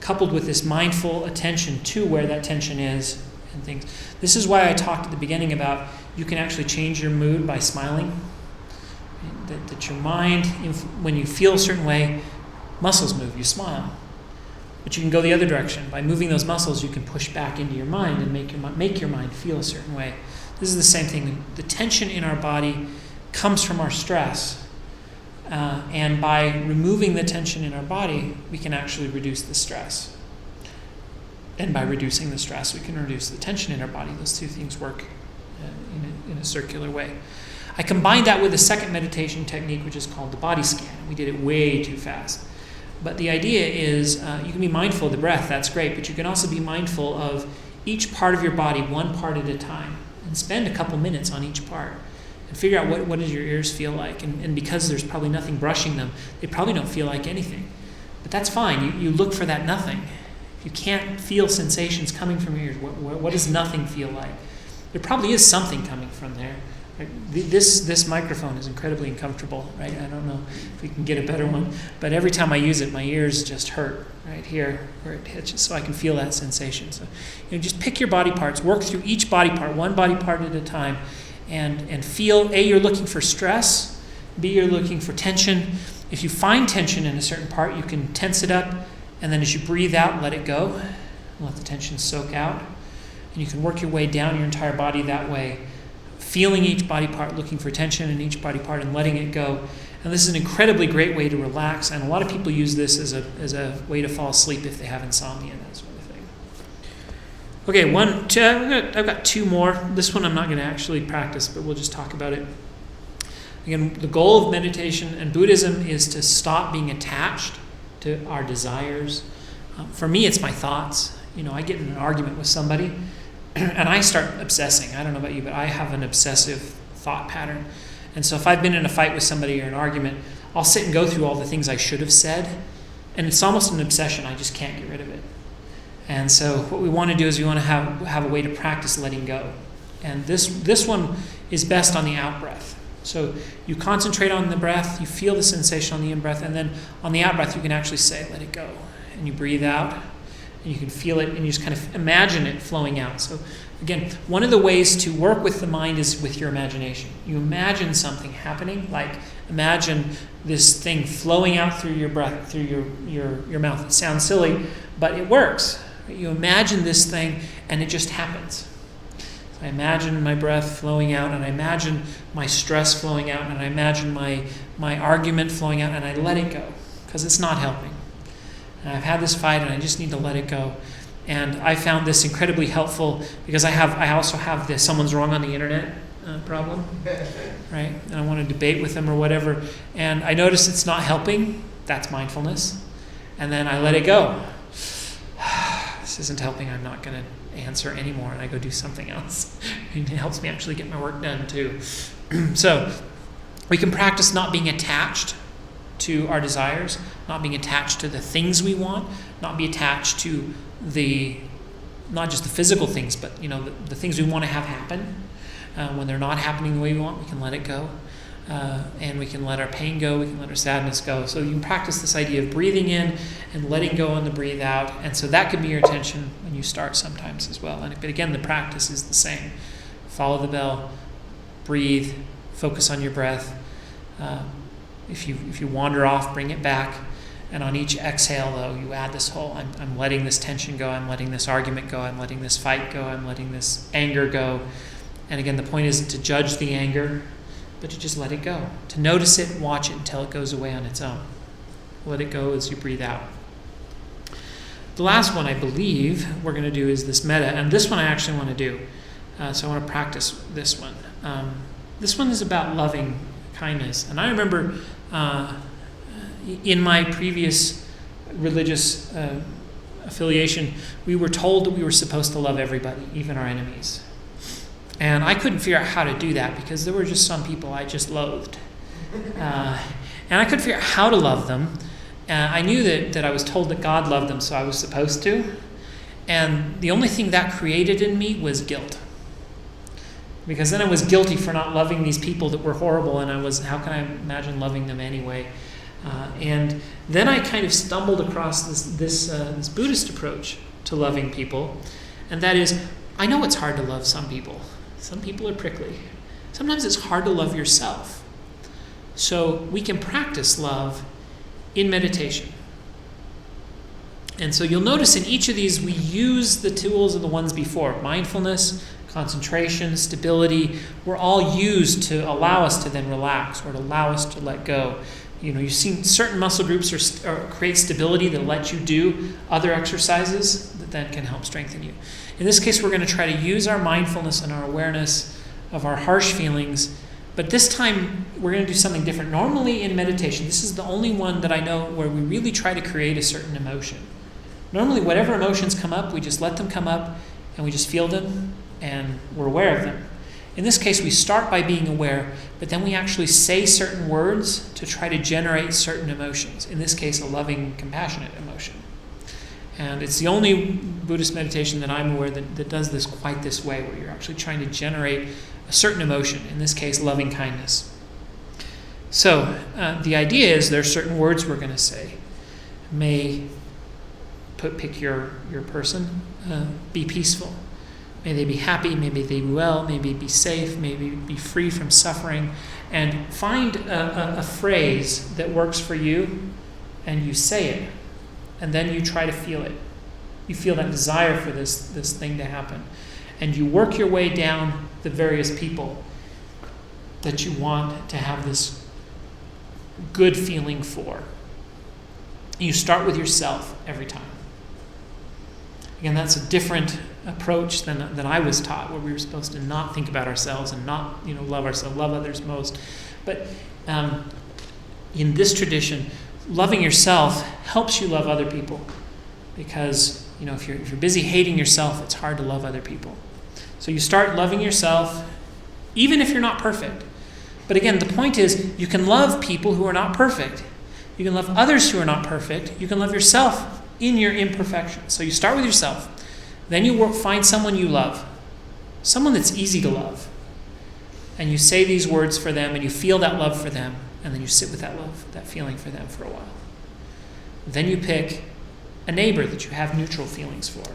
Coupled with this mindful attention to where that tension is and things. This is why I talked at the beginning about you can actually change your mood by smiling. That your mind, when you feel a certain way, muscles move, you smile. But you can go the other direction. By moving those muscles, you can push back into your mind and make your mind feel a certain way. This is the same thing. The tension in our body comes from our stress. And by removing the tension in our body, we can actually reduce the stress. And by reducing the stress, we can reduce the tension in our body. Those two things work in a circular way. I combined that with a second meditation technique, which is called the body scan. We did it way too fast. But the idea is you can be mindful of the breath, that's great, but you can also be mindful of each part of your body, one part at a time, and spend a couple minutes on each part and figure out what does your ears feel like. And because there's probably nothing brushing them, they probably don't feel like anything. But that's fine. You look for that nothing. If you can't feel sensations coming from your ears, what does nothing feel like? There probably is something coming from there. Right? This microphone is incredibly uncomfortable, right? I don't know if we can get a better one, but every time I use it, my ears just hurt right here where it hits, so I can feel that sensation. So, just pick your body parts, work through each body part, one body part at a time, and feel. A, you're looking for stress. B, you're looking for tension. If you find tension in a certain part, you can tense it up, and then as you breathe out, let it go, and let the tension soak out. And you can work your way down your entire body that way, feeling each body part, looking for tension in each body part, and letting it go. And this is an incredibly great way to relax, and a lot of people use this as a way to fall asleep if they have insomnia and that sort of thing. Okay, I've got two more. This one I'm not going to actually practice, but we'll just talk about it. Again, the goal of meditation and Buddhism is to stop being attached to our desires. For me, it's my thoughts. I get in an argument with somebody, and I start obsessing. I don't know about you, but I have an obsessive thought pattern. And so if I've been in a fight with somebody or an argument, I'll sit and go through all the things I should have said. And it's almost an obsession. I just can't get rid of it. And so what we want to do is we want to have a way to practice letting go. And this one is best on the out-breath. So you concentrate on the breath, you feel the sensation on the in-breath, and then on the out-breath you can actually say, let it go. And you breathe out. And you can feel it, and you just kind of imagine it flowing out. So again, one of the ways to work with the mind is with your imagination. You imagine something happening, like imagine this thing flowing out through your breath, through your mouth. It sounds silly, but it works. You imagine this thing, and it just happens. So I imagine my breath flowing out, and I imagine my stress flowing out, and I imagine my argument flowing out, and I let it go, because it's not helping. And I've had this fight, and I just need to let it go. And I found this incredibly helpful because I also have this someone's wrong on the internet problem, right? And I want to debate with them or whatever. And I notice it's not helping. That's mindfulness. And then I let it go. this isn't helping. I'm not going to answer anymore, and I go do something else. It helps me actually get my work done too. So we can practice not being attached to our desires, not being attached to the things we want, not be attached to not just the physical things, but the things we want to have happen. When they're not happening the way we want, we can let it go. And we can let our pain go, we can let our sadness go. So you can practice this idea of breathing in and letting go on the breathe out. And so that can be your attention when you start sometimes as well. But again, the practice is the same. Follow the bell, breathe, focus on your breath. If you wander off, bring it back. And on each exhale, though, you add this whole, I'm letting this tension go, I'm letting this argument go, I'm letting this fight go, I'm letting this anger go. And again, the point isn't to judge the anger, but to just let it go. To notice it, watch it until it goes away on its own. Let it go as you breathe out. The last one I believe we're going to do is this metta, and this one I actually want to do. So I want to practice this one. This one is about loving kindness. And I remember in my previous religious affiliation, we were told that we were supposed to love everybody, even our enemies. And I couldn't figure out how to do that because there were just some people I just loathed. And I couldn't figure out how to love them. I knew that I was told that God loved them, so I was supposed to. And the only thing that created in me was guilt. Because then I was guilty for not loving these people that were horrible, and how can I imagine loving them anyway? And then I kind of stumbled across this Buddhist approach to loving people, and that is, I know it's hard to love some people. Some people are prickly. Sometimes it's hard to love yourself. So we can practice love in meditation. And so you'll notice in each of these we use the tools of the ones before. Mindfulness, concentration, stability, were all used to allow us to then relax or to allow us to let go. You've seen certain muscle groups or create stability that let you do other exercises that then can help strengthen you. In this case, we're going to try to use our mindfulness and our awareness of our harsh feelings, but this time we're going to do something different. Normally in meditation, this is the only one that I know where we really try to create a certain emotion. Normally, whatever emotions come up, we just let them come up and we just feel them and we're aware of them. In this case, we start by being aware, but then we actually say certain words to try to generate certain emotions. In this case, a loving, compassionate emotion. And it's the only Buddhist meditation that I'm aware that does this quite this way, where you're actually trying to generate a certain emotion, in this case, loving kindness. So the idea is there are certain words we're going to say. Pick your person, be peaceful. May they be happy, maybe they be well, maybe be safe, maybe be free from suffering. And find a phrase that works for you, and you say it. And then you try to feel it. You feel that desire for this thing to happen. And you work your way down the various people that you want to have this good feeling for. You start with yourself every time. Again, that's a different approach than I was taught, where we were supposed to not think about ourselves and not love ourselves, love others most. But in this tradition, loving yourself helps you love other people, because if you're busy hating yourself, it's hard to love other people. So you start loving yourself, even if you're not perfect. But again, the point is, you can love people who are not perfect. You can love others who are not perfect. You can love yourself in your imperfection. So you start with yourself. Then you find someone you love, someone that's easy to love. And you say these words for them, and you feel that love for them, and then you sit with that love, that feeling for them for a while. Then you pick a neighbor that you have neutral feelings for.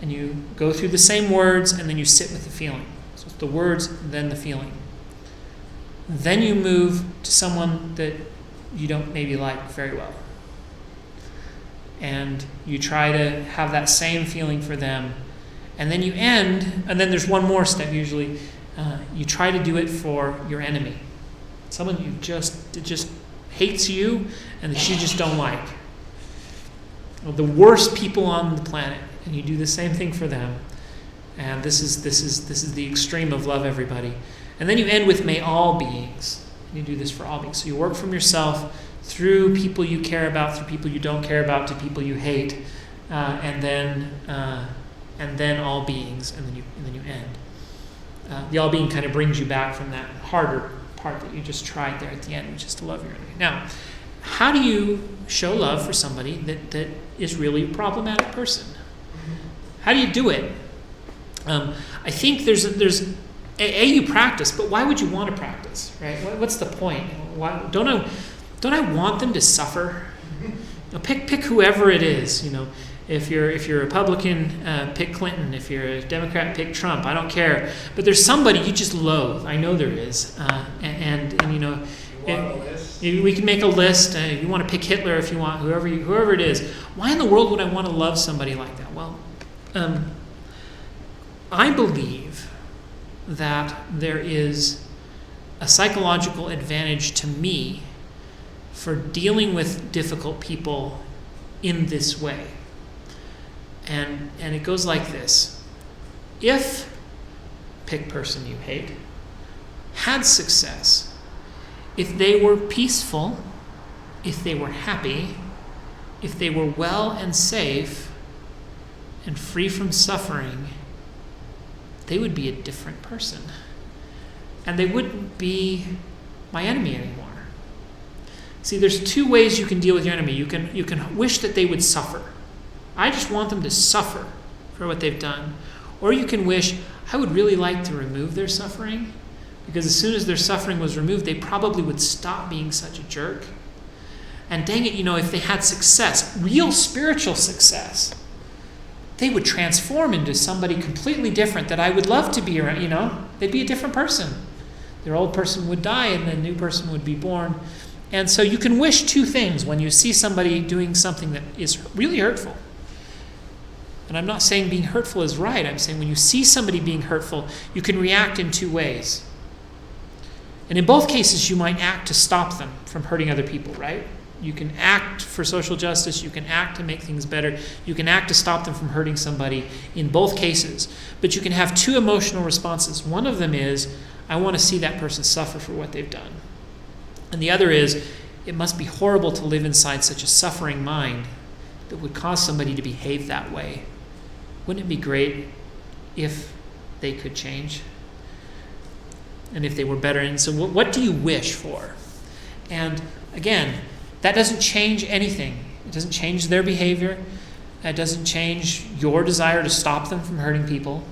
And you go through the same words, and then you sit with the feeling. So it's the words, then the feeling. Then you move to someone that you don't maybe like very well. And you try to have that same feeling for them. And then you end, and then there's one more step usually. You try to do it for your enemy. Someone that just hates you and that you just don't like. The worst people on the planet. And you do the same thing for them. And this is the extreme of love everybody. And then you end with may all beings. You do this for all beings. So you work from yourself through people you care about, through people you don't care about, to people you hate. and then all beings, and then you end. The all being kind of brings you back from that harder part that you just tried there at the end, which is to love your enemy. Now, how do you show love for somebody that is really a problematic person? How do you do it? I think there's you practice, but why would you want to practice, right? What's the point? Why don't I want them to suffer? Pick whoever it is. If you're a Republican, pick Clinton. If you're a Democrat, pick Trump. I don't care. But there's somebody you just loathe. I know there is. We can make a list. You want to pick Hitler if you want, whoever it is. Why in the world would I want to love somebody like that? Well, I believe that there is a psychological advantage to me for dealing with difficult people in this way. And it goes like this. If pick person you hate had success, if they were peaceful, if they were happy, if they were well and safe and free from suffering, they would be a different person. And they wouldn't be my enemy anymore. See, there's two ways you can deal with your enemy. You can wish that they would suffer. I just want them to suffer for what they've done. Or you can wish, I would really like to remove their suffering, because as soon as their suffering was removed, they probably would stop being such a jerk. And dang it, if they had success, real spiritual success, they would transform into somebody completely different that I would love to be around. They'd be a different person. Their old person would die and the new person would be born. And so you can wish two things when you see somebody doing something that is really hurtful. And I'm not saying being hurtful is right. I'm saying when you see somebody being hurtful, you can react in two ways. And in both cases, you might act to stop them from hurting other people, right? You can act for social justice. You can act to make things better. You can act to stop them from hurting somebody in both cases. But you can have two emotional responses. One of them is, I want to see that person suffer for what they've done. And the other is, it must be horrible to live inside such a suffering mind that would cause somebody to behave that way. Wouldn't it be great if they could change? And if they were better? And so what do you wish for? And again, that doesn't change anything. It doesn't change their behavior. It doesn't change your desire to stop them from hurting people.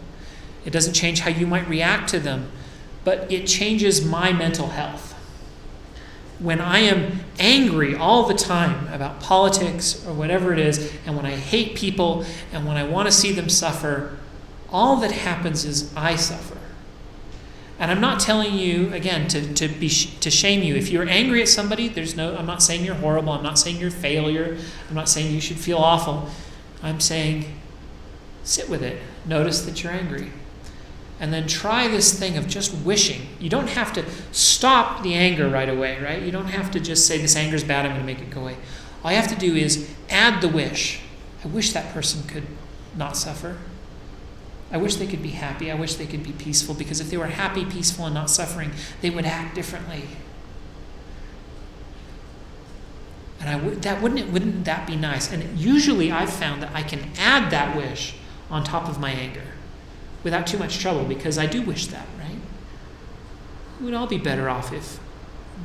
It doesn't change how you might react to them. But it changes my mental health. When I am angry all the time about politics or whatever it is, and when I hate people, and when I want to see them suffer, all that happens is I suffer. And I'm not telling you, again, to shame you. If you're angry at somebody, I'm not saying you're horrible. I'm not saying you're a failure. I'm not saying you should feel awful. I'm saying sit with it. Notice that you're angry. And then try this thing of just wishing. You don't have to stop the anger right away, right? You don't have to just say, this anger's bad, I'm going to make it go away. All you have to do is add the wish. I wish that person could not suffer. I wish they could be happy. I wish they could be peaceful, because if they were happy, peaceful, and not suffering, they would act differently. And wouldn't that be nice? And usually I've found that I can add that wish on top of my anger without too much trouble, because I do wish that, right? We'd all be better off if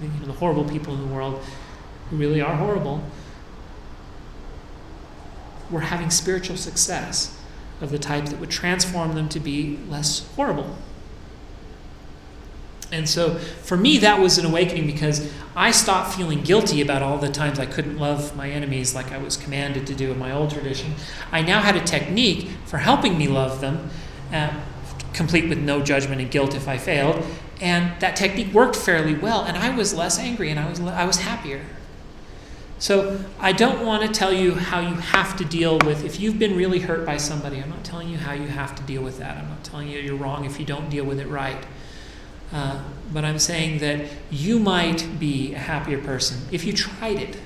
the horrible people in the world, who really are horrible, were having spiritual success of the type that would transform them to be less horrible. And so for me, that was an awakening, because I stopped feeling guilty about all the times I couldn't love my enemies like I was commanded to do in my old tradition. I now had a technique for helping me love them, complete with no judgment and guilt if I failed. And that technique worked fairly well, and I was less angry, and I was happier. So I don't want to tell you how you have to deal with, if you've been really hurt by somebody, I'm not telling you how you have to deal with that. I'm not telling you you're wrong if you don't deal with it right. But I'm saying that you might be a happier person if you tried it.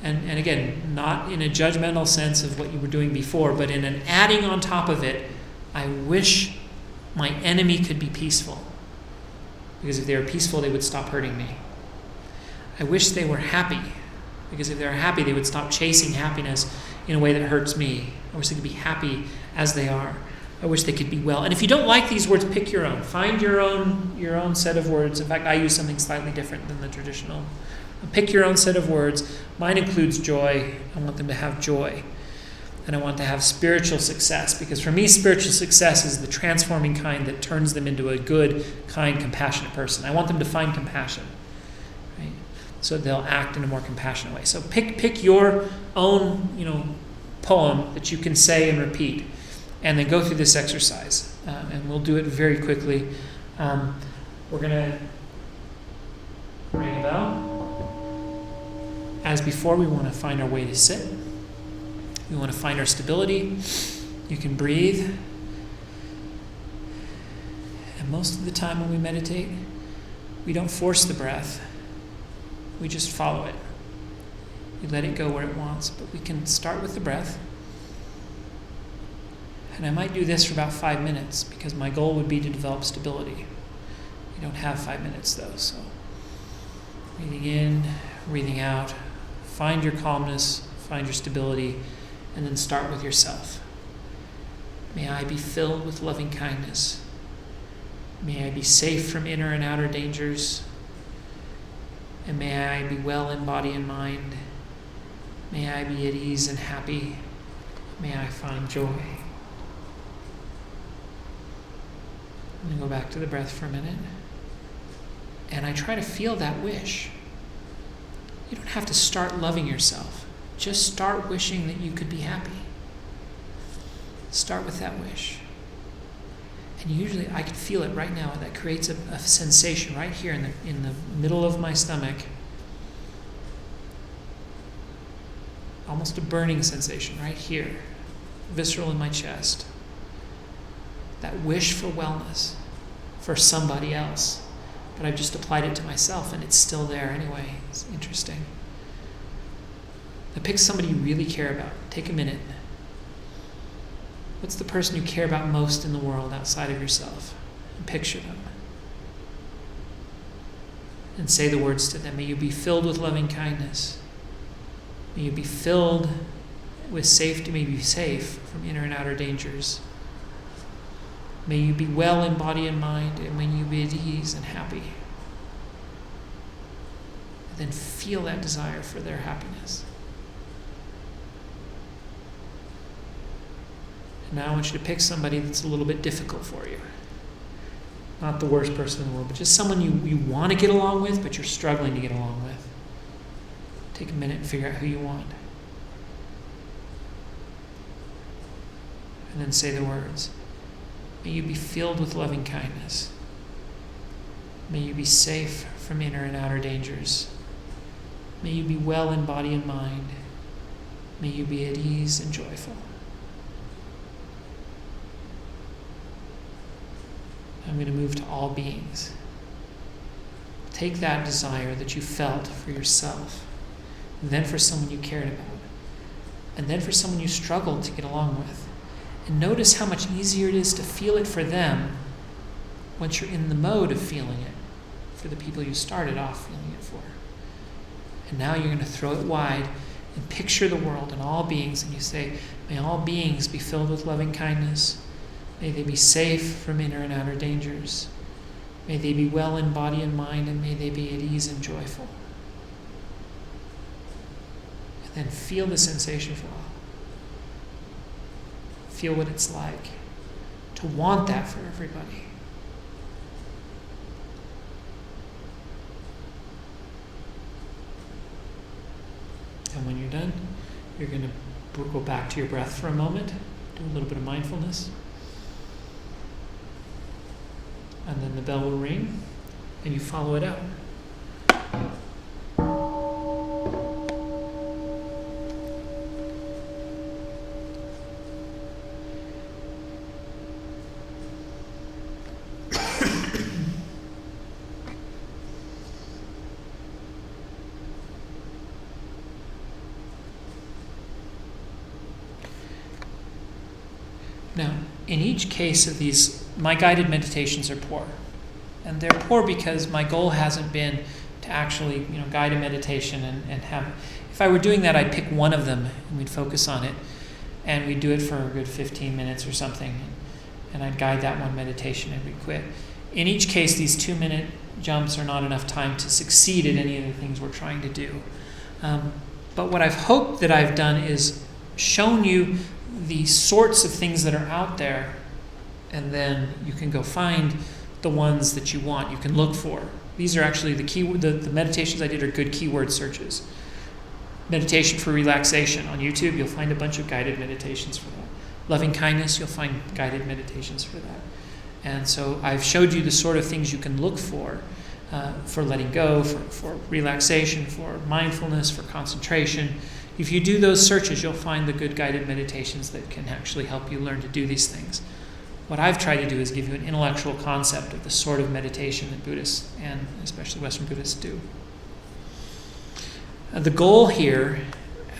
And again, not in a judgmental sense of what you were doing before, but in an adding on top of it, I wish my enemy could be peaceful. Because if they were peaceful, they would stop hurting me. I wish they were happy. Because if they were happy, they would stop chasing happiness in a way that hurts me. I wish they could be happy as they are. I wish they could be well. And if you don't like these words, pick your own. Find your own set of words. In fact, I use something slightly different than the traditional. Pick your own set of words. Mine includes joy. I want them to have joy. And I want to have spiritual success, because for me, spiritual success is the transforming kind that turns them into a good, kind, compassionate person. I want them to find compassion, right? So they'll act in a more compassionate way. So pick your own, poem that you can say and repeat, and then go through this exercise. And we'll do it very quickly. We're going to ring a bell. As before, we want to find our way to sit. We want to find our stability. You can breathe. And most of the time when we meditate, we don't force the breath. We just follow it. We let it go where it wants. But we can start with the breath. And I might do this for about 5 minutes, because my goal would be to develop stability. You don't have 5 minutes though, so breathing in, breathing out. Find your calmness, find your stability, and then start with yourself. May I be filled with loving kindness. May I be safe from inner and outer dangers. And may I be well in body and mind. May I be at ease and happy. May I find joy. I'm going to go back to the breath for a minute. And I try to feel that wish. You don't have to start loving yourself. Just start wishing that you could be happy. Start with that wish. And usually I can feel it right now. That creates a sensation right here in the middle of my stomach. Almost a burning sensation right here. Visceral in my chest. That wish for wellness for somebody else. But I've just applied it to myself, and it's still there anyway. It's interesting. Now pick somebody you really care about. Take a minute. What's the person you care about most in the world outside of yourself? And picture them. And say the words to them. May you be filled with loving kindness. May you be filled with safety. May you be safe from inner and outer dangers. May you be well in body and mind, and may you be at ease and happy. And then feel that desire for their happiness. And now I want you to pick somebody that's a little bit difficult for you. Not the worst person in the world, but just someone you want to get along with, but you're struggling to get along with. Take a minute and figure out who you want. And then say the words. May you be filled with loving kindness. May you be safe from inner and outer dangers. May you be well in body and mind. May you be at ease and joyful. I'm going to move to all beings. Take that desire that you felt for yourself, and then for someone you cared about, and then for someone you struggled to get along with. And notice how much easier it is to feel it for them once you're in the mode of feeling it for the people you started off feeling it for. And now you're going to throw it wide and picture the world and all beings, and you say, may all beings be filled with loving kindness. May they be safe from inner and outer dangers. May they be well in body and mind, and may they be at ease and joyful. And then feel the sensation for all. Feel what it's like to want that for everybody. And when you're done, you're going to go back to your breath for a moment, do a little bit of mindfulness. And then the bell will ring, and you follow it out. Now, in each case of these, my guided meditations are poor. And they're poor because my goal hasn't been to actually, guide a meditation and have If I were doing that, I'd pick one of them and we'd focus on it. And we'd do it for a good 15 minutes or something. And I'd guide that one meditation and we'd quit. In each case, these 2-minute jumps are not enough time to succeed at any of the things we're trying to do. But what I've hoped that I've done is shown you the sorts of things that are out there, and then you can go find the ones that you want, you can look for. These are actually the meditations I did are good keyword searches. Meditation for relaxation. On YouTube, you'll find a bunch of guided meditations for that. Loving kindness, you'll find guided meditations for that. And so I've showed you the sort of things you can look for letting go, for relaxation, for mindfulness, for concentration. If you do those searches, you'll find the good guided meditations that can actually help you learn to do these things. What I've tried to do is give you an intellectual concept of the sort of meditation that Buddhists, and especially Western Buddhists, do. The goal here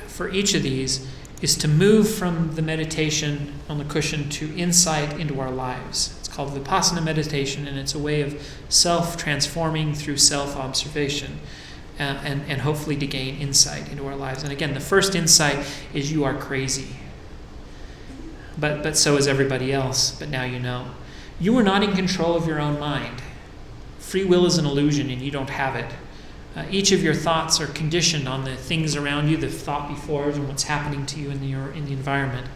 for each of these is to move from the meditation on the cushion to insight into our lives. It's called Vipassana meditation, and it's a way of self-transforming through self-observation and hopefully to gain insight into our lives. And again, the first insight is you are crazy. But so is everybody else, but now you know. You are not in control of your own mind. Free will is an illusion and you don't have it. Each of your thoughts are conditioned on the things around you, the thought before and what's happening to you in the environment.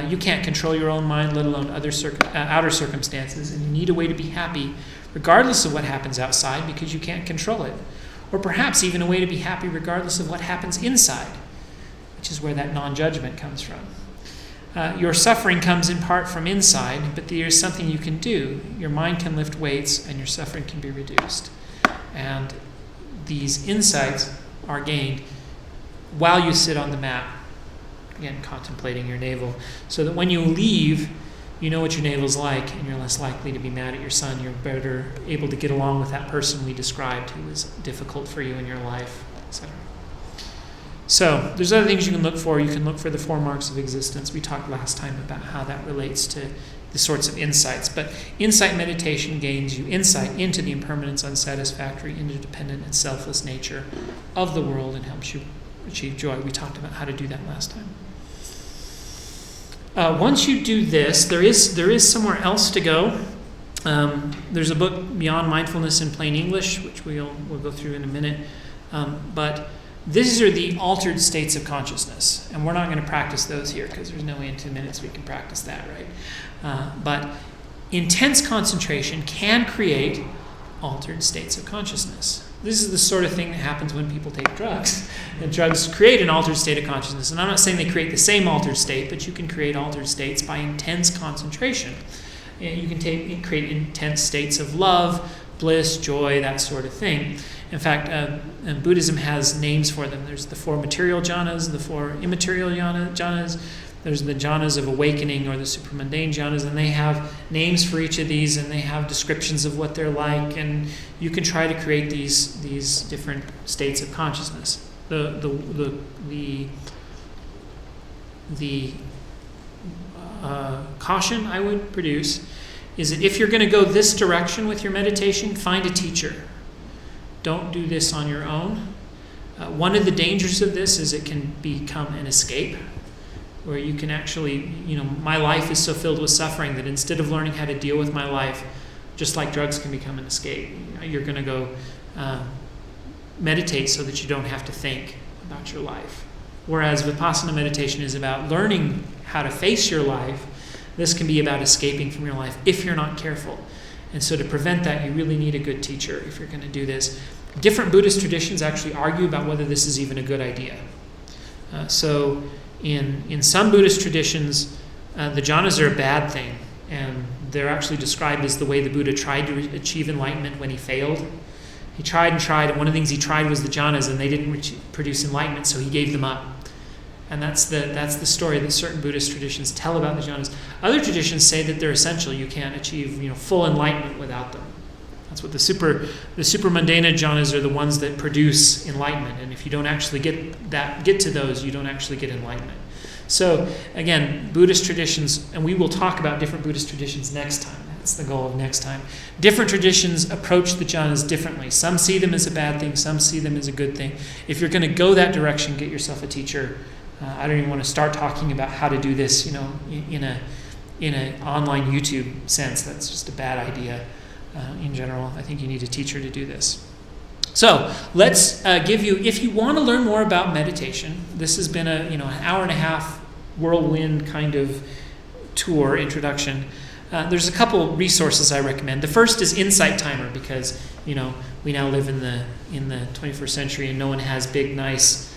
You can't control your own mind, let alone outer circumstances, and you need a way to be happy regardless of what happens outside because you can't control it. Or perhaps even a way to be happy regardless of what happens inside, which is where that non-judgment comes from. Your suffering comes in part from inside, but there's something you can do. Your mind can lift weights and your suffering can be reduced. And these insights are gained while you sit on the mat, again, contemplating your navel, so that when you leave, you know what your navel's like and you're less likely to be mad at your son. You're better able to get along with that person we described who was difficult for you in your life, etc. So there's other things you can look for. You can look for the 4 marks of existence. We talked last time about how that relates to the sorts of insights. But insight meditation gains you insight into the impermanence, unsatisfactory, interdependent, and selfless nature of the world and helps you achieve joy. We talked about how to do that last time. Once you do this, there is somewhere else to go. There's a book, Beyond Mindfulness in Plain English, which we'll go through in a minute. But these are the altered states of consciousness. And we're not going to practice those here because there's no way in 2 minutes we can practice that, right? But intense concentration can create altered states of consciousness. This is the sort of thing that happens when people take drugs. And drugs create an altered state of consciousness. And I'm not saying they create the same altered state, but you can create altered states by intense concentration. And you can create intense states of love, bliss, joy, that sort of thing. In fact, Buddhism has names for them. There's the 4 material jhanas, the 4 immaterial jhanas. There's the jhanas of awakening or the supramundane jhanas, and they have names for each of these, and they have descriptions of what they're like, and you can try to create these different states of consciousness. The caution I would produce is that if you're going to go this direction with your meditation, find a teacher. Don't do this on your own. One of the dangers of this is it can become an escape, where you can actually, my life is so filled with suffering that instead of learning how to deal with my life, just like drugs can become an escape, you're going to go meditate so that you don't have to think about your life. Whereas Vipassana meditation is about learning how to face your life. This can be about escaping from your life if you're not careful. And so to prevent that, you really need a good teacher if you're going to do this. Different Buddhist traditions actually argue about whether this is even a good idea. So in some Buddhist traditions, the jhanas are a bad thing, and they're actually described as the way the Buddha tried to achieve enlightenment when he failed. He tried, and one of the things he tried was the jhanas, and they didn't produce enlightenment, so he gave them up. And that's the story that certain Buddhist traditions tell about the jhanas. Other traditions say that they're essential. You can't achieve full enlightenment without them. That's what the supramundana jhanas are, the ones that produce enlightenment. And if you don't actually get to those, you don't actually get enlightenment. So again, Buddhist traditions, and we will talk about different Buddhist traditions next time. That's the goal of next time. Different traditions approach the jhanas differently. Some see them as a bad thing. Some see them as a good thing. If you're going to go that direction, get yourself a teacher. I don't even want to start talking about how to do this, in an online YouTube sense. That's just a bad idea in general. I think you need a teacher to do this. So let's give you, if you want to learn more about meditation, this has been an hour and a half whirlwind kind of tour introduction. There's a couple resources I recommend. The first is Insight Timer, because we now live in the 21st century and no one has big nice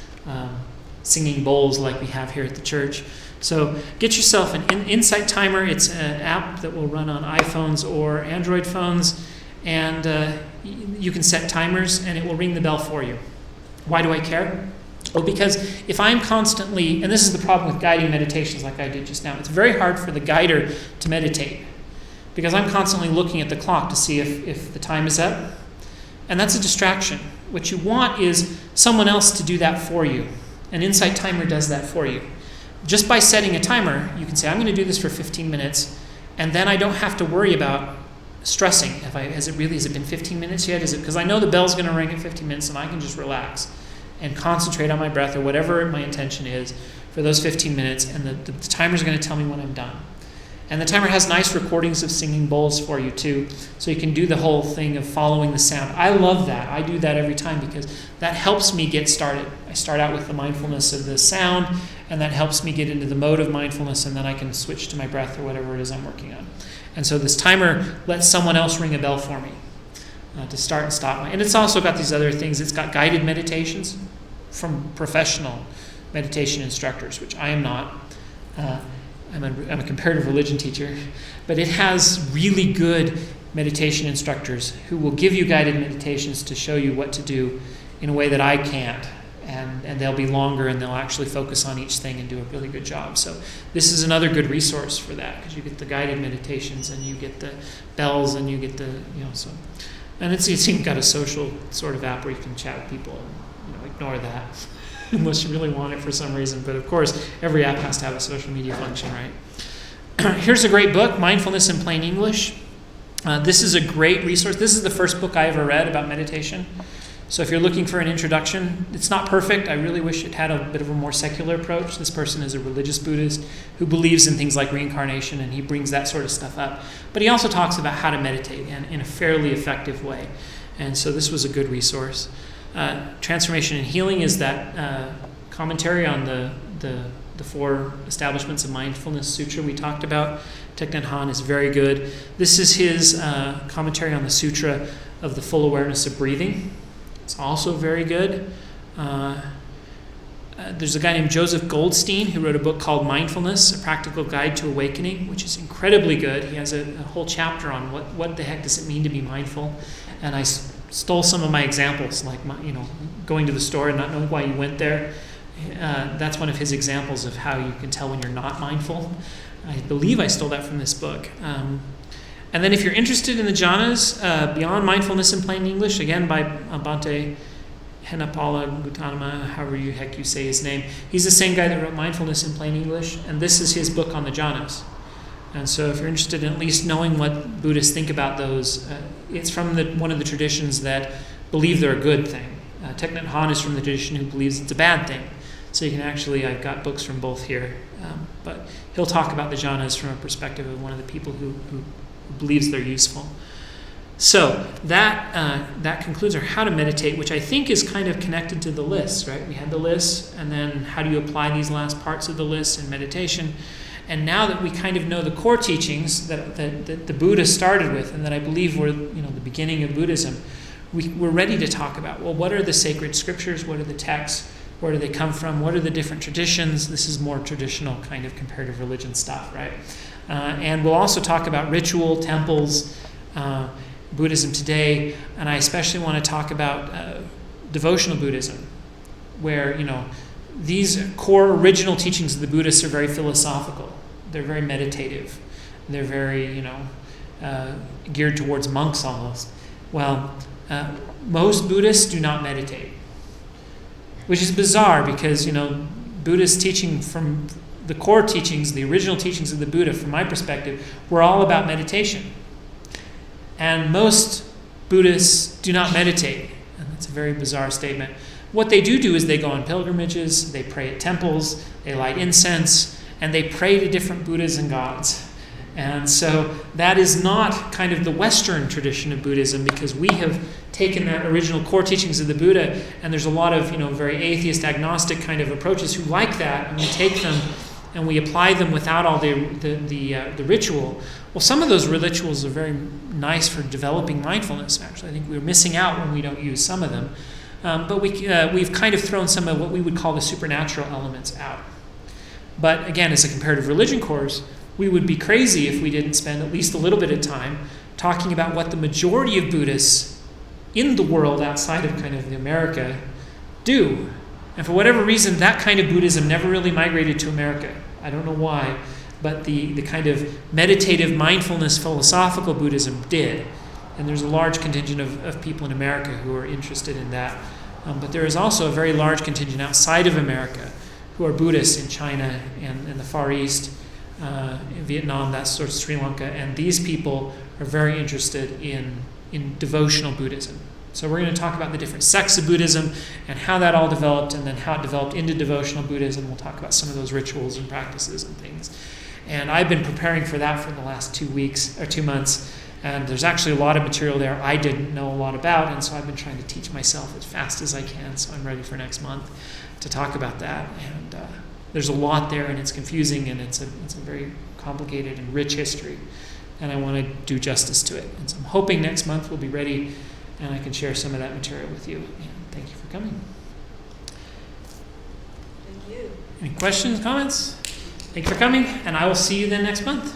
singing bowls like we have here at the church. So get yourself an Insight Timer. It's an app that will run on iPhones or Android phones, and you can set timers and it will ring the bell for you. Why do I care? Well, because if I'm constantly, and this is the problem with guiding meditations like I did just now, it's very hard for the guider to meditate because I'm constantly looking at the clock to see if the time is up, and that's a distraction. What you want is someone else to do that for you. An Insight Timer does that for you. Just by setting a timer, you can say, I'm going to do this for 15 minutes, and then I don't have to worry about stressing. Has it been 15 minutes yet? Is it because I know the bell's going to ring at 15 minutes and I can just relax and concentrate on my breath or whatever my intention is for those 15 minutes, and the timer's going to tell me when I'm done. And the timer has nice recordings of singing bowls for you too, so you can do the whole thing of following the sound. I love that. I do that every time because that helps me get started. I start out with the mindfulness of the sound, and that helps me get into the mode of mindfulness, and then I can switch to my breath or whatever it is I'm working on. And so this timer lets someone else ring a bell for me to start and stop. And it's also got these other things. It's got guided meditations from professional meditation instructors, which I am not. I'm a comparative religion teacher, but it has really good meditation instructors who will give you guided meditations to show you what to do in a way that I can't. And they'll be longer, and they'll actually focus on each thing and do a really good job. So this is another good resource for that, because you get the guided meditations and you get the bells and you get the, so. And it's even got a social sort of app where you can chat with people and ignore that unless you really want it for some reason. But of course, every app has to have a social media function, right? Here's a great book, Mindfulness in Plain English. This is a great resource. This is the first book I ever read about meditation. So if you're looking for an introduction, it's not perfect. I really wish it had a bit of a more secular approach. This person is a religious Buddhist who believes in things like reincarnation, and he brings that sort of stuff up. But he also talks about how to meditate in a fairly effective way. And so this was a good resource. Transformation and Healing is that commentary on the four establishments of mindfulness sutra we talked about. Thich Nhat Hanh is very good. This is his commentary on the sutra of the full awareness of breathing. It's also very good. There's a guy named Joseph Goldstein who wrote a book called Mindfulness, A Practical Guide to Awakening, which is incredibly good. He has a whole chapter on what the heck does it mean to be mindful. And I stole some of my examples, like going to the store and not knowing why you went there. That's one of his examples of how you can tell when you're not mindful. I believe I stole that from this book. And then if you're interested in the jhanas, Beyond Mindfulness in Plain English, again by Bhante Henapala Gautama, however you heck you say his name. He's the same guy that wrote Mindfulness in Plain English, and this is his book on the jhanas. And so if you're interested in at least knowing what Buddhists think about those, it's from one of the traditions that believe they're a good thing. Thich Nhat Hanh is from the tradition who believes it's a bad thing. So you can actually, I've got books from both here. But he'll talk about the jhanas from a perspective of one of the people who believes they're useful. So that concludes our how to meditate, which I think is kind of connected to the lists, right? We had the lists, and then how do you apply these last parts of the lists in meditation? And now that we kind of know the core teachings that the Buddha started with, and that I believe were the beginning of Buddhism, we're ready to talk about, well, what are the sacred scriptures? What are the texts? Where do they come from? What are the different traditions? This is more traditional kind of comparative religion stuff, right? And we'll also talk about ritual, temples, Buddhism today, and I especially want to talk about devotional Buddhism, where, these core original teachings of the Buddhists are very philosophical. They're very meditative. They're very, geared towards monks almost. Well, most Buddhists do not meditate, which is bizarre because, Buddhist teaching from the core teachings, the original teachings of the Buddha, from my perspective, were all about meditation. And most Buddhists do not meditate. And that's a very bizarre statement. What they do is they go on pilgrimages, they pray at temples, they light incense, and they pray to different Buddhas and gods. And so that is not kind of the Western tradition of Buddhism, because we have taken that original core teachings of the Buddha, and there's a lot of very atheist, agnostic kind of approaches who like that, and we take them and we apply them without all the ritual. Well, some of those rituals are very nice for developing mindfulness, actually. I think we're missing out when we don't use some of them. But we've kind of thrown some of what we would call the supernatural elements out. But again, as a comparative religion course, we would be crazy if we didn't spend at least a little bit of time talking about what the majority of Buddhists in the world outside of kind of America do. And for whatever reason, that kind of Buddhism never really migrated to America. I don't know why, but the kind of meditative mindfulness philosophical Buddhism did. And there's a large contingent of people in America who are interested in that. But there is also a very large contingent outside of America who are Buddhists in China and in the Far East, in Vietnam, that sort of Sri Lanka. And these people are very interested in devotional Buddhism. So we're going to talk about the different sects of Buddhism and how that all developed, and then how it developed into devotional Buddhism. We'll talk about some of those rituals and practices and things. And I've been preparing for that for the last 2 months. And there's actually a lot of material there I didn't know a lot about, and so I've been trying to teach myself as fast as I can, so I'm ready for next month to talk about that. And there's a lot there, and it's confusing, and it's a very complicated and rich history, and I want to do justice to it. And so I'm hoping next month we'll be ready, and I can share some of that material with you. And thank you for coming. Thank you. Any questions, comments? Thank you for coming, and I will see you then next month.